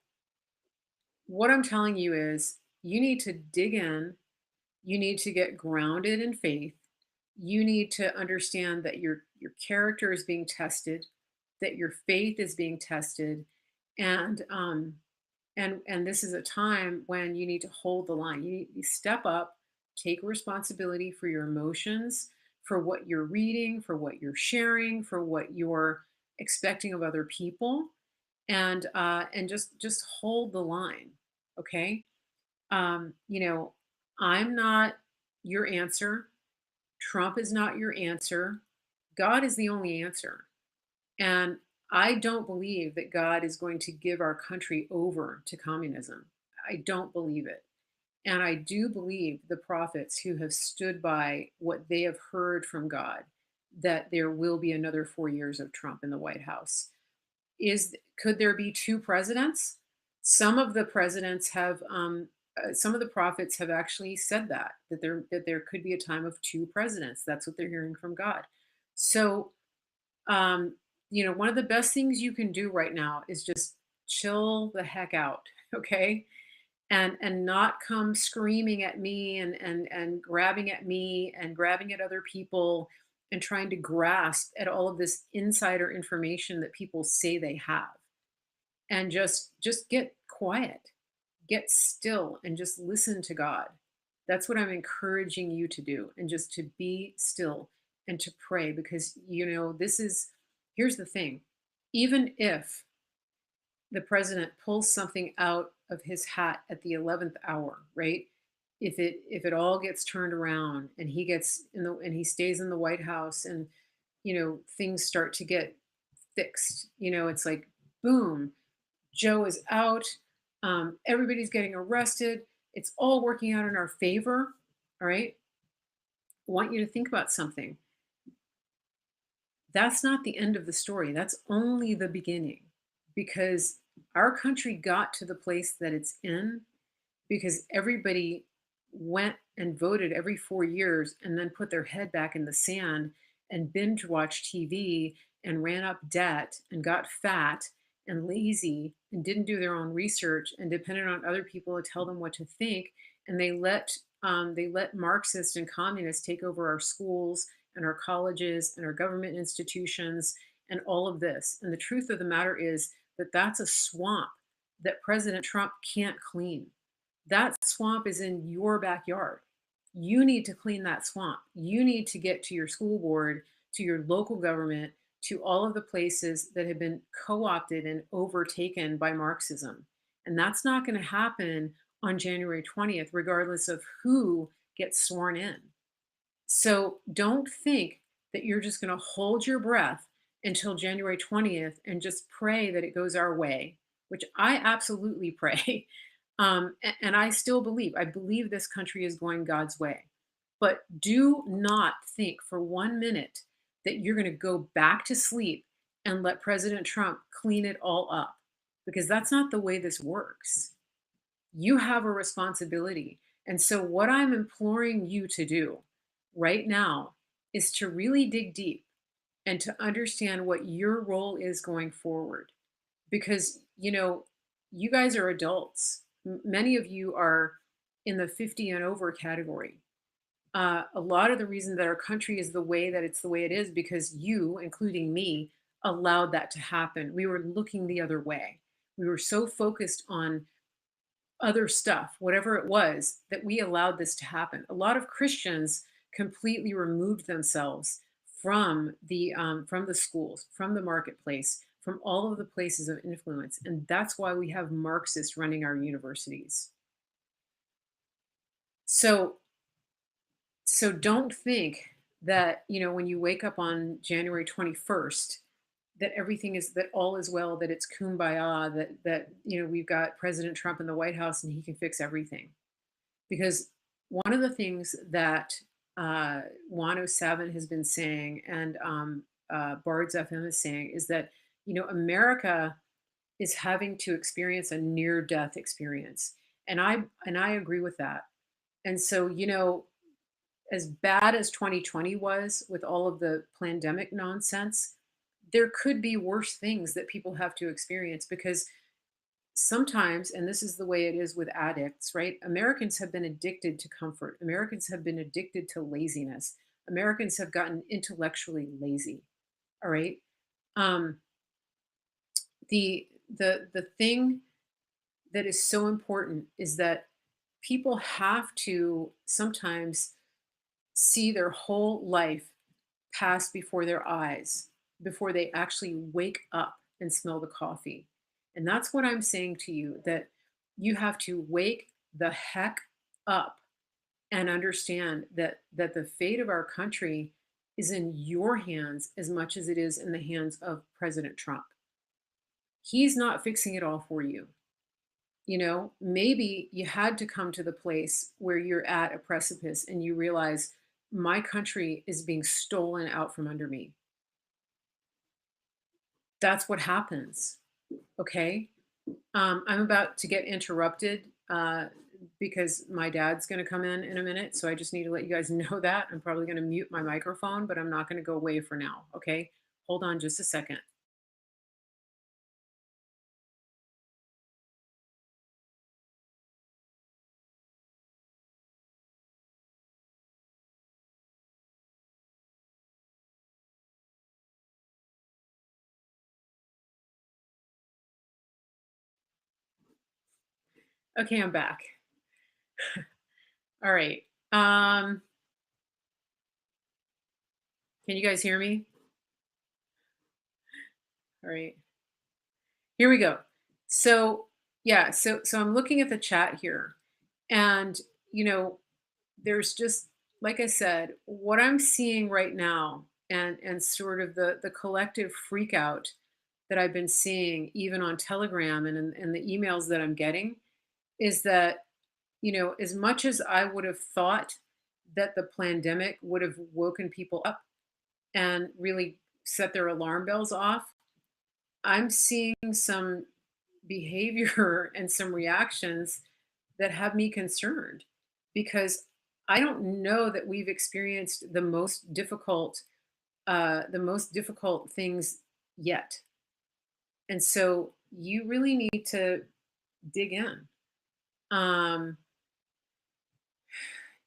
what I'm telling you is you need to dig in, you need to get grounded in faith. You need to understand that your character is being tested, that your faith is being tested, and this is a time when you need to hold the line. You need to step up, take responsibility for your emotions, for what you're reading, for what you're sharing, for what you're expecting of other people, and just hold the line. Okay. um you know I'm not your answer. Trump is not your answer. God is the only answer. And I don't believe that God is going to give our country over to communism. I don't believe it. And I do believe the prophets who have stood by what they have heard from God, that there will be another 4 years of Trump in the White House. Could there be two presidents? Some of the presidents have, some of the prophets have actually said that there could be a time of two presidents. That's what they're hearing from God. So, um, one of the best things you can do right now is just chill the heck out, okay? And not come screaming at me and grabbing at me and grabbing at other people and trying to grasp at all of this insider information that people say they have. And just get quiet, get still, and just listen to God. That's what I'm encouraging you to do, and just to be still and to pray, because this is here's the thing. Even if the president pulls something out of his hat at the 11th hour, right? If it all gets turned around and he stays in the White House, and things start to get fixed, it's like boom, Joe is out, everybody's getting arrested, it's all working out in our favor. All right, I want you to think about something. That's not the end of the story. That's only the beginning, because our country got to the place that it's in because everybody went and voted every 4 years and then put their head back in the sand and binge watched TV and ran up debt and got fat and lazy and didn't do their own research and depended on other people to tell them what to think, and they let Marxists and communists take over our schools and our colleges and our government institutions and all of this. And the truth of the matter is that that's a swamp that President Trump can't clean. That swamp is in your backyard. You need to clean that swamp. You need to get to your school board, to your local government, to all of the places that have been co opted and overtaken by Marxism. And that's not going to happen on January 20th, regardless of who gets sworn in. So don't think that you're just going to hold your breath until January 20th and just pray that it goes our way, which I absolutely pray. And I still I believe this country is going God's way. But do not think for 1 minute that you're going to go back to sleep and let President Trump clean it all up, because that's not the way this works. You have a responsibility. And so, what I'm imploring you to do right now is to really dig deep and to understand what your role is going forward. Because, you guys are adults. Many of you are in the 50 and over category. A lot of the reason that our country is the way that it's the way it is because you, including me, allowed that to happen. We were looking the other way. We were so focused on other stuff, whatever it was, that we allowed this to happen. A lot of Christians completely removed themselves from the schools, from the marketplace, from all of the places of influence, and that's why we have Marxists running our universities. So don't think that when you wake up on January 21st that that all is well, that it's kumbaya, that we've got President Trump in the White House and he can fix everything. Because one of the things that Juan 7 has been saying and Bards FM is saying is that America is having to experience a near death experience, and I agree with that. And so as bad as 2020 was with all of the pandemic nonsense, there could be worse things that people have to experience because sometimes, and this is the way it is with addicts, right? Americans have been addicted to comfort. Americans have been addicted to laziness. Americans have gotten intellectually lazy. All right. Um, the thing that is so important is that people have to sometimes see their whole life pass before their eyes before they actually wake up and smell the coffee. And that's what I'm saying to you, that you have to wake the heck up and understand that the fate of our country is in your hands as much as it is in the hands of President Trump. He's not fixing it all for you. Maybe you had to come to the place where you're at a precipice and you realize my country is being stolen out from under me. That's what happens. Okay. I'm about to get interrupted because my dad's going to come in a minute. So I just need to let you guys know that. I'm probably going to mute my microphone, but I'm not going to go away for now. Okay. Hold on just a second. Okay, I'm back. All right. Can you guys hear me? All right. Here we go. So, yeah, so I'm looking at the chat here and you know, there's just like I said, what I'm seeing right now and sort of the collective freak out that I've been seeing even on Telegram and in the emails that I'm getting is that, as much as I would have thought that the pandemic would have woken people up and really set their alarm bells off, I'm seeing some behavior and some reactions that have me concerned. because I don't know that we've experienced the most difficult things yet. And so you really need to dig in. Um,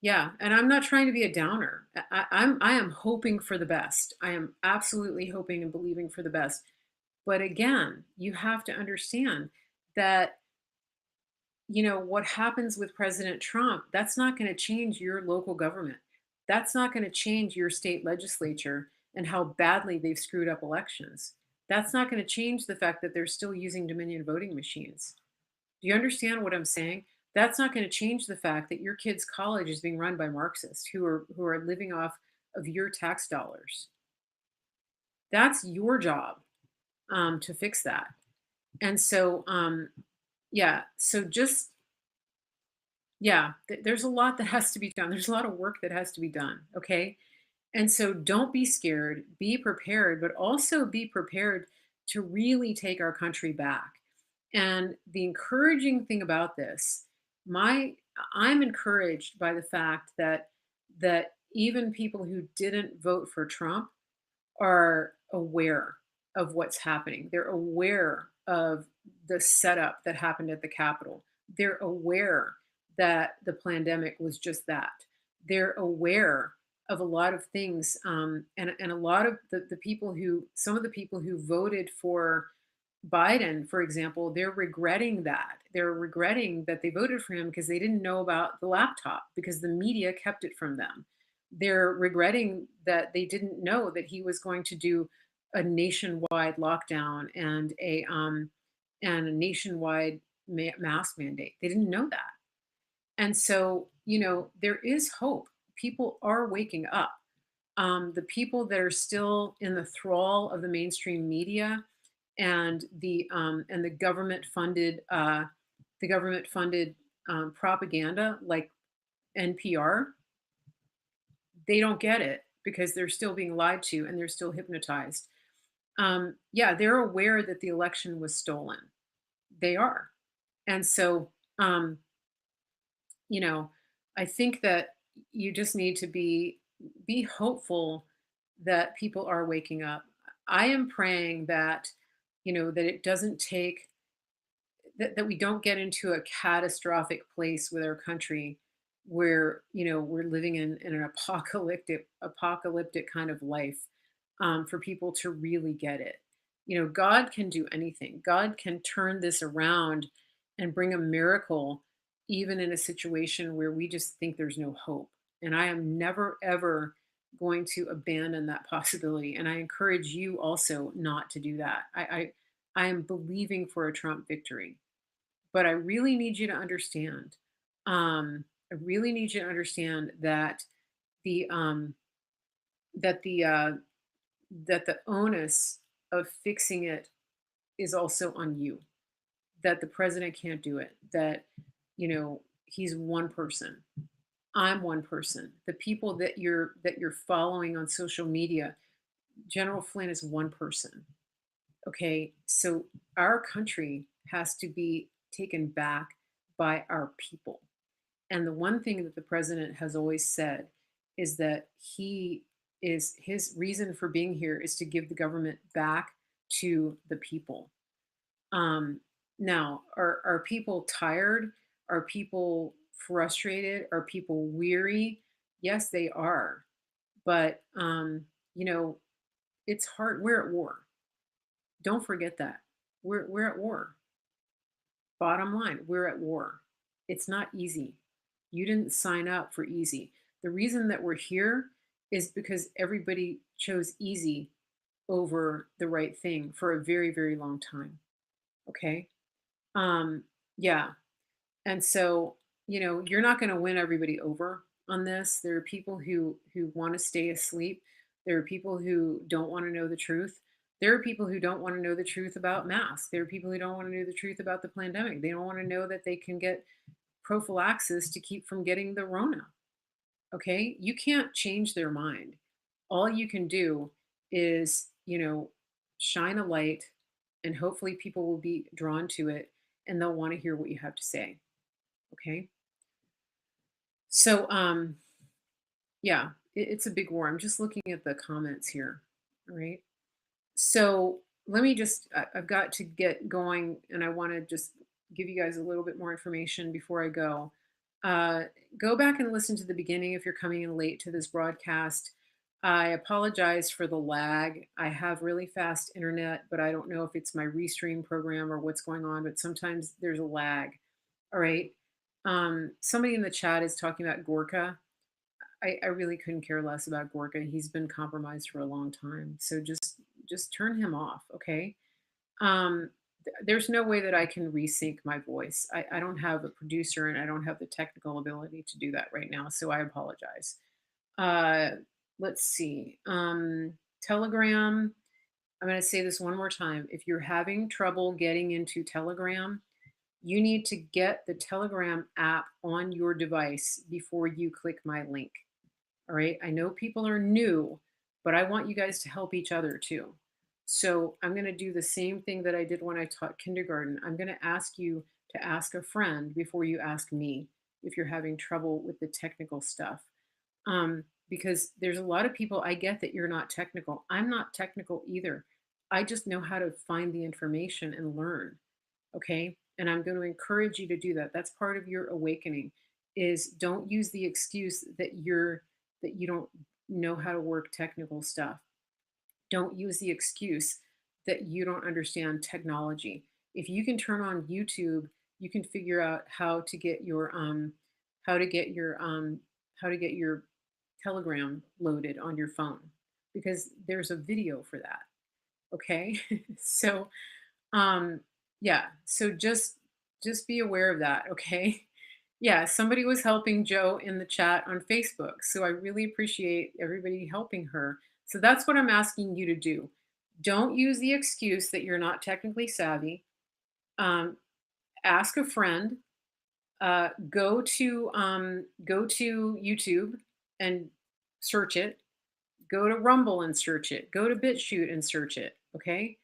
yeah, and I'm not trying to be a downer. I am hoping for the best. I am absolutely hoping and believing for the best. But again, you have to understand that what happens with President Trump, that's not going to change your local government. That's not going to change your state legislature and how badly they've screwed up elections. That's not going to change the fact that they're still using Dominion voting machines. Do you understand what I'm saying? That's not going to change the fact that your kid's college is being run by Marxists who are living off of your tax dollars. That's your job, to fix that. And so, yeah, so just yeah, there's a lot that has to be done. There's a lot of work that has to be done. Okay. And so don't be scared, be prepared, but also be prepared to really take our country back. And the encouraging thing about this, my I'm encouraged by the fact that even people who didn't vote for Trump are aware of what's happening. They're aware of the setup that happened at the Capitol. They're aware that the pandemic was just that. They're aware of a lot of things, and a lot of the people some of the people who voted for Biden, for example, they're regretting that. They're regretting that they voted for him because they didn't know about the laptop because the media kept it from them. They're regretting that they didn't know that he was going to do a nationwide lockdown and a nationwide mask mandate. They didn't know that. And so, there is hope. People are waking up. The people that are still in the thrall of the mainstream media and the government funded propaganda like NPR, they don't get it because they're still being lied to and they're still hypnotized. Yeah, they're aware that the election was stolen. They are, and so um, you know, I think that you just need to be hopeful that people are waking up. I am praying that that it doesn't take that we don't get into a catastrophic place with our country where we're living in an apocalyptic kind of life, for people to really get it. God can do anything. God can turn this around and bring a miracle even in a situation where we just think there's no hope. And I am never ever going to abandon that possibility, and I encourage you also not to do that. I am believing for a Trump victory, but I really need you to understand. I really need you to understand the um, that the onus of fixing it is also on you. That the president can't do it. That he's one person. I'm one person. The people that you're following on social media, General Flynn is one person. Okay, so our country has to be taken back by our people. And the one thing that the president has always said is that his reason for being here is to give the government back to the people. Um, Now, are people tired? Are people frustrated? Are people weary? Yes, they are. But you know, it's hard. We're at war. Don't forget that. We're at war. Bottom line, we're at war. It's not easy. You didn't sign up for easy. The reason that we're here is because everybody chose easy over the right thing for a very, very long time. Okay? Um, yeah. And so, you're not going to win everybody over on this. There are people who want to stay asleep. There are people who don't want to know the truth. There are people who don't want to know the truth about masks. There are people who don't want to know the truth about the pandemic. They don't want to know that they can get prophylaxis to keep from getting the Rona. Okay? You can't change their mind. All you can do is, shine a light, and hopefully people will be drawn to it and they'll want to hear what you have to say. Okay? So, yeah, it's a big war. I'm just looking at the comments here. All right. So let me just, I've got to get going and I want to just give you guys a little bit more information before I go. Uh, go back and listen to the beginning if you're coming in late to this broadcast. I apologize for the lag. I have really fast internet, but I don't know if it's my restream program or what's going on, but sometimes there's a lag. All right. Somebody in the chat is talking about Gorka. I really couldn't care less about Gorka. He's been compromised for a long time. So just turn him off, okay? There's no way that I can resync my voice. I don't have a producer and I don't have the technical ability to do that right now. So I apologize. Uh, let's see. Telegram. I'm going to say this one more time. If you're having trouble getting into Telegram, you need to get the Telegram app on your device before you click my link. All right. I know people are new, but I want you guys to help each other too. So I'm going to do the same thing that I did when I taught kindergarten. I'm going to ask you to ask a friend before you ask me if you're having trouble with the technical stuff. Because there's a lot of people, I get that you're not technical. I'm not technical either. I just know how to find the information and learn. Okay. And I'm going to encourage you to do that. That's part of your awakening is don't use the excuse that you don't know how to work technical stuff. Don't use the excuse that you don't understand technology. If you can turn on YouTube, you can figure out how to get your how to get your Telegram loaded on your phone because there's a video for that. Okay? So um, yeah, so just be aware of that, okay? Yeah, somebody was helping Joe in the chat on Facebook, so I really appreciate everybody helping her. So that's what I'm asking you to do. Don't use the excuse that you're not technically savvy. Um, ask a friend. Go to YouTube and search it. Go to Rumble and search it. Go to BitChute and search it. Okay,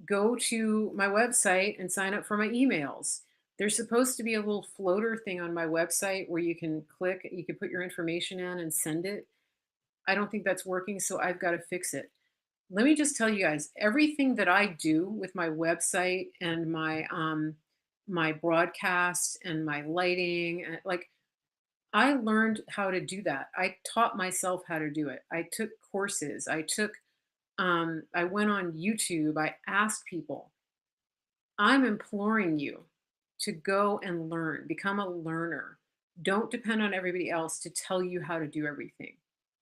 go to my website and sign up for my emails. There's supposed to be a little floater thing on my website where you can put your information in and send it. I don't think that's working, so I've got to fix it. Let me just tell you guys, everything that I do with my website and my broadcast and my lighting, like I learned how to do that. I taught myself how to do it. I took courses. I went on YouTube. I asked people. I'm imploring you to go and learn, become a learner. Don't depend on everybody else to tell you how to do everything.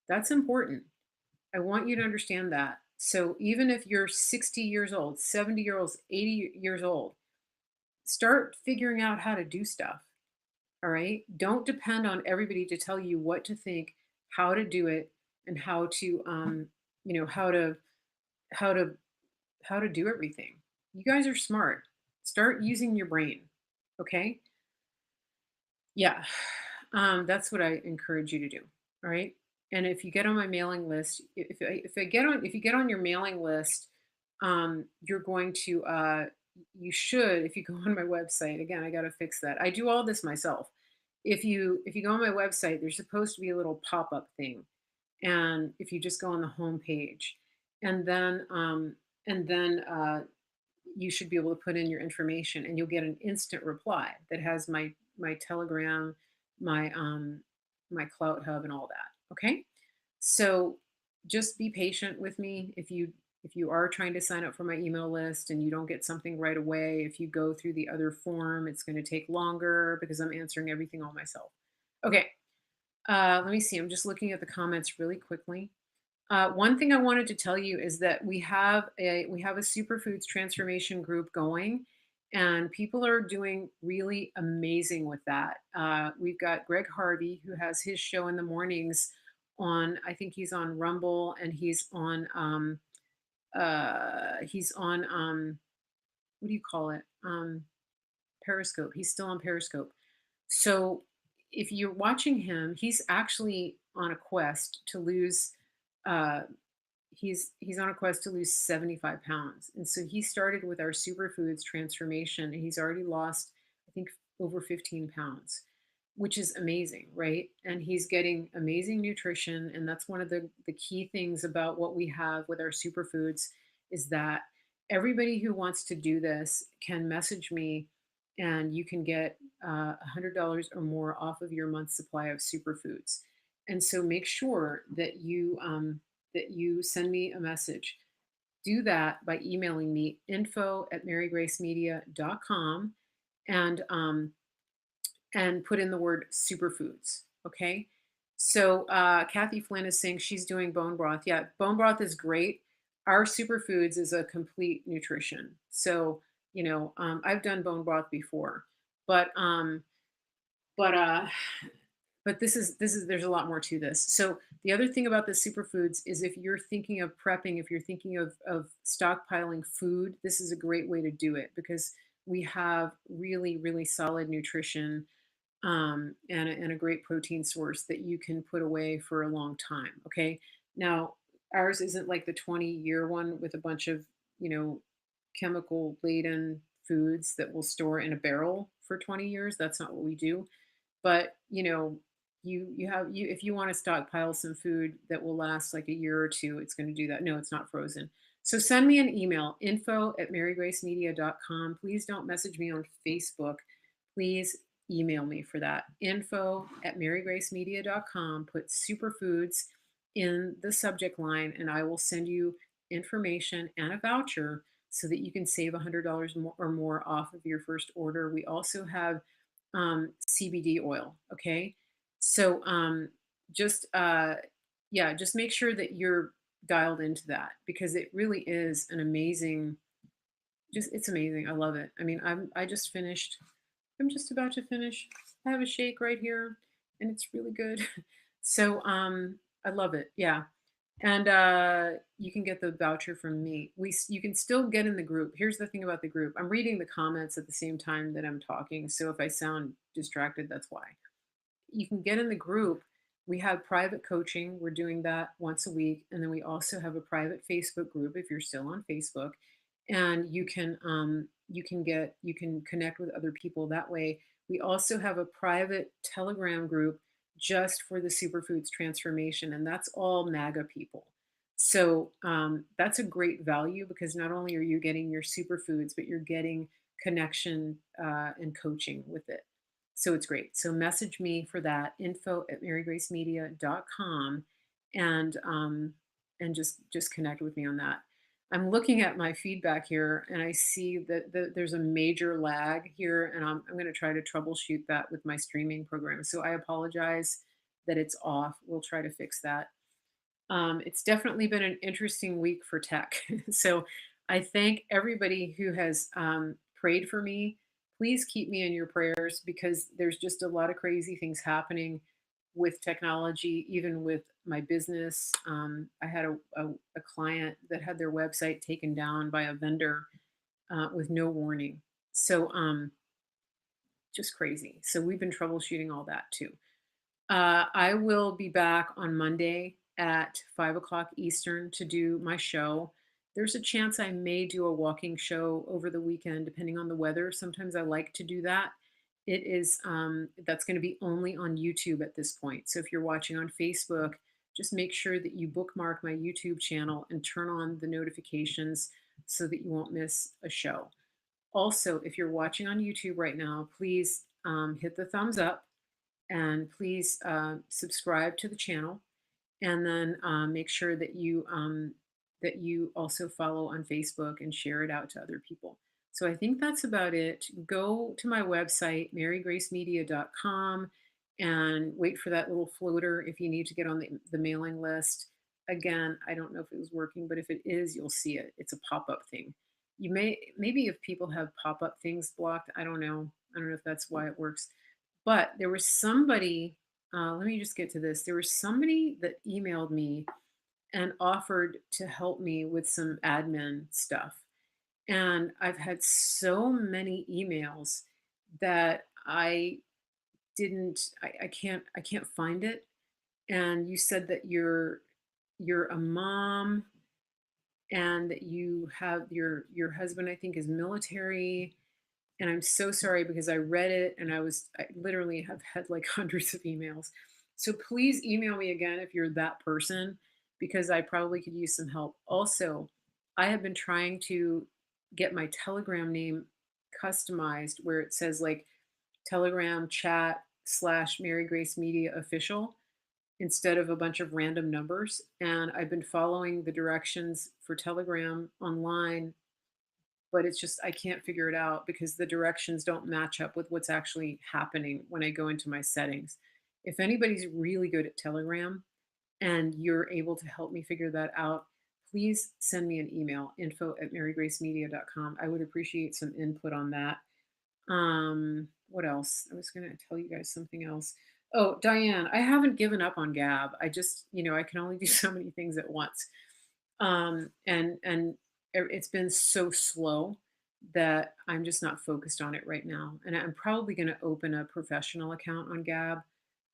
That's important. I want you to understand that. So even if you're 60 years old, 70 years old, 80 years old, start figuring out how to do stuff. All right. Don't depend on everybody to tell you what to think, how to do it, and how to, you know, how to, how to do everything. You guys are smart. Start using your brain. Okay. Yeah. That's what I encourage you to do. All right. And if you get on my mailing list, if you get on your mailing list, you're going to you should if you go on my website again. I got to fix that. I do all this myself. If you go on my website, there's supposed to be a little pop up thing, and if you just go on the home page, and then you should be able to put in your information and you'll get an instant reply that has my telegram, my cloud hub and all that. Okay, so just be patient with me. If you are trying to sign up for my email list and you don't get something right away, if you go through the other form, it's going to take longer because I'm answering everything all myself. Okay, let me see. I'm just looking at the comments really quickly. One thing I wanted to tell you is that we have a superfoods transformation group going, and people are doing really amazing with that. We've got Greg Harvey who has his show in the mornings on. I think he's on Rumble and he's on what do you call it? Periscope. He's still on Periscope. So if you're watching him, he's actually on a quest to lose. Uh, he's on a quest to lose 75 pounds, and so he started with our superfoods transformation, and he's already lost, I think, over 15 pounds. which is amazing, right? And he's getting amazing nutrition. And that's one of the key things about what we have with our superfoods is that everybody who wants to do this can message me and you can get $100 or more off of your month's supply of superfoods. And so make sure that you send me a message. Do that by emailing me info@marygracemedia.com and put in the word superfoods. Okay. So Kathy Flynn is saying she's doing bone broth. Yeah, bone broth is great. Our superfoods is a complete nutrition. So, I've done bone broth before, but but uh but this is there's a lot more to this. So the other thing about the superfoods is if you're thinking of prepping, if you're thinking of stockpiling food, this is a great way to do it because we have really, really solid nutrition and a great protein source that you can put away for a long time. Okay. Now, ours isn't like the 20-year one with a bunch of, you know, chemical laden foods that we'll store in a barrel for 20 years. That's not what we do. But, you if you want to stockpile some food that will last like a year or two, it's going to do that. No, it's not frozen. So send me an email, info@marygracemedia.com. Please don't message me on Facebook. Please email me for that. Info@marygracemedia.com. Put superfoods in the subject line, and I will send you information and a voucher so that you can save $100 more or more off of your first order. We also have CBD oil. Okay. So just, yeah, just make sure that you're dialed into that because it really is an amazing, it's amazing. I love it. I mean, I just finished, I'm just about to finish. I have a shake right here and it's really good. So I love it. Yeah. And you can get the voucher from me. You can still get in the group. Here's the thing about the group. I'm reading the comments at the same time that I'm talking, so if I sound distracted, that's why. You can get in the group. We have private coaching. We're doing that once a week, and then we also have a private Facebook group if you're still on Facebook, and you can connect with other people that way. We also have a private Telegram group just for the superfoods transformation, and that's all MAGA people. So that's a great value because not only are you getting your superfoods, but you're getting connection and coaching with it. So it's great. So message me for that info@marygracemedia.com and just connect with me on that. I'm looking at my feedback here and I see that there's a major lag here, and I'm going to try to troubleshoot that with my streaming program. So I apologize that it's off. We'll try to fix that. It's definitely been an interesting week for tech. So I thank everybody who has prayed for me. Please keep me in your prayers because there's just a lot of crazy things happening with technology, even with my business. I had a client that had their website taken down by a vendor with no warning. So just crazy. So we've been troubleshooting all that too. I will be back on Monday at 5 o'clock Eastern to do my show. There's a chance I may do a walking show over the weekend, depending on the weather. Sometimes I like to do that. That's going to be only on YouTube at this point. So if you're watching on Facebook, just make sure that you bookmark my YouTube channel and turn on the notifications so that you won't miss a show. Also, if you're watching on YouTube right now, please hit the thumbs up and please subscribe to the channel and then make sure that you also follow on Facebook and share it out to other people. So I think that's about it. Go to my website, marygracemedia.com, and wait for that little floater if you need to get on the mailing list. Again, I don't know if it was working, but if it is, you'll see it. It's a pop-up thing. Maybe if people have pop-up things blocked, I don't know. I don't know if that's why it works. But there was somebody, let me just get to this. There was somebody that emailed me and offered to help me with some admin stuff. And I've had so many emails that I can't find it. And you said that you're a mom and that you have your husband, I think, is military And I'm so sorry because I read it and I literally have had like hundreds of emails. So please email me again if you're that person because I probably could use some help. Also, I have been trying to get my Telegram name customized where it says like Telegram chat slash Mary Grace Media official instead of a bunch of random numbers. And I've been following the directions for Telegram online, but it's just I can't figure it out because the directions don't match up with what's actually happening when I go into my settings. If anybody's really good at Telegram and you're able to help me figure that out, please send me an email, info@marygracemedia.com. I would appreciate some input on that. What else? I was going to tell you guys something else. Oh, Diane, I haven't given up on Gab. I just, I can only do so many things at once. And it's been so slow that I'm just not focused on it right now. And I'm probably going to open a professional account on Gab.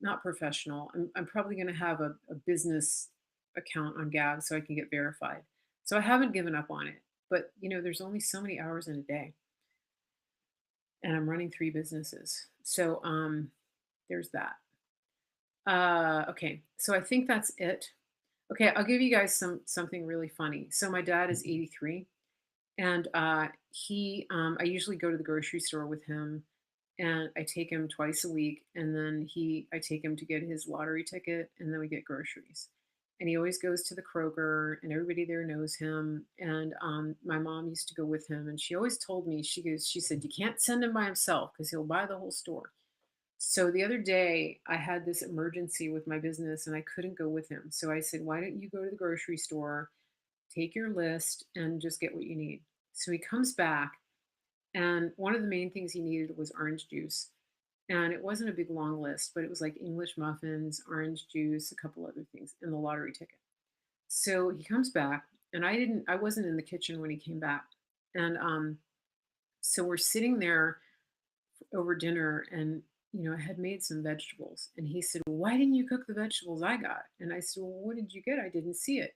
Not professional. I'm probably going to have a business account on Gab so I can get verified. So I haven't given up on it. But, there's only so many hours in a day and I'm running 3 businesses. So, there's that. Okay, so I think that's it. Okay, I'll give you guys something really funny. So my dad is 83, and I usually go to the grocery store with him, and I take him twice a week, and then I take him to get his lottery ticket, and then we get groceries. And he always goes to the Kroger, and everybody there knows him. And my mom used to go with him, and she always told me, she said, you can't send him by himself because he'll buy the whole store. So the other day, I had this emergency with my business and I couldn't go with him. So I said, why don't you go to the grocery store, take your list, and just get what you need? So he comes back, and one of the main things he needed was orange juice. And it wasn't a big long list, but it was like English muffins, orange juice, a couple other things, and the lottery ticket. So he comes back, and I wasn't in the kitchen when he came back. And so we're sitting there over dinner, and I had made some vegetables, and he said, well, why didn't you cook the vegetables I got? And I said, well, what did you get? I didn't see it.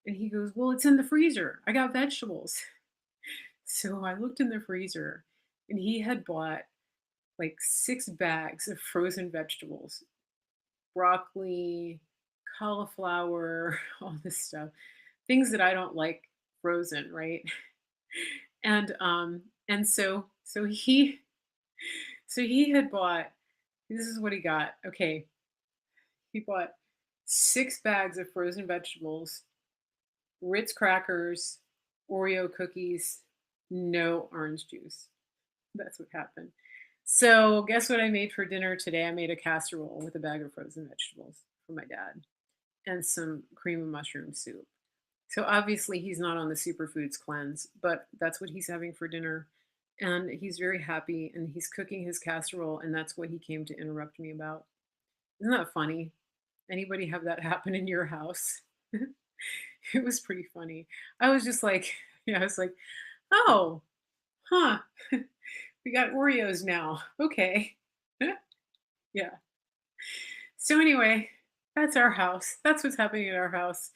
And he goes, well, it's in the freezer, I got vegetables. So I looked in the freezer, and he had bought like 6 bags of frozen vegetables, broccoli, cauliflower, all this stuff, things that I don't like frozen, right? And so he had bought, this is what he got. Okay. He bought 6 bags of frozen vegetables, Ritz crackers, Oreo cookies, no orange juice. That's what happened. So, guess what I made for dinner today? I made a casserole with a bag of frozen vegetables for my dad and some cream of mushroom soup. So, obviously, he's not on the superfoods cleanse, but that's what he's having for dinner. And he's very happy and he's cooking his casserole, and that's what he came to interrupt me about. Isn't that funny? Anybody have that happen in your house? It was pretty funny. I was just like, yeah, I was like, oh, huh, we got Oreos now. Okay. Yeah. So, anyway, that's our house. That's what's happening in our house.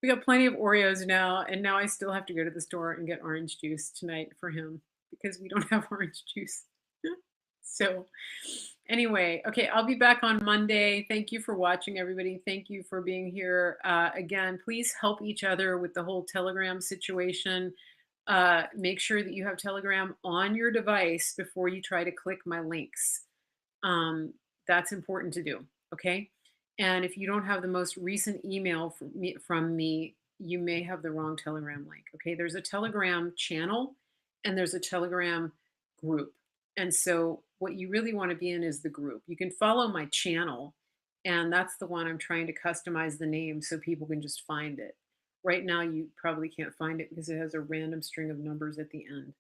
We got plenty of Oreos now, and now I still have to go to the store and get orange juice tonight for him because we don't have orange juice. So, anyway, okay, I'll be back on Monday. Thank you for watching, everybody. Thank you for being here. Again, please help each other with the whole Telegram situation. Make sure that you have Telegram on your device before you try to click my links. Um, that's important to do. Okay. And if you don't have the most recent email from me, you may have the wrong Telegram link. Okay. There's a Telegram channel and there's a Telegram group. And so what you really want to be in is the group. You can follow my channel, and that's the one I'm trying to customize the name so people can just find it. Right now, you probably can't find it because it has a random string of numbers at the end.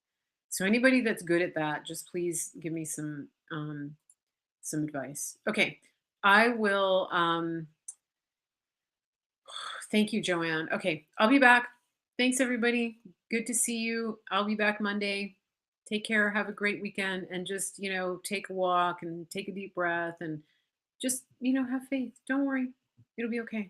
So anybody that's good at that, just please give me some advice. Okay, I will. Thank you, Joanne. Okay, I'll be back. Thanks, everybody. Good to see you. I'll be back Monday. Take care. Have a great weekend, and just take a walk and take a deep breath, and just have faith. Don't worry, it'll be okay.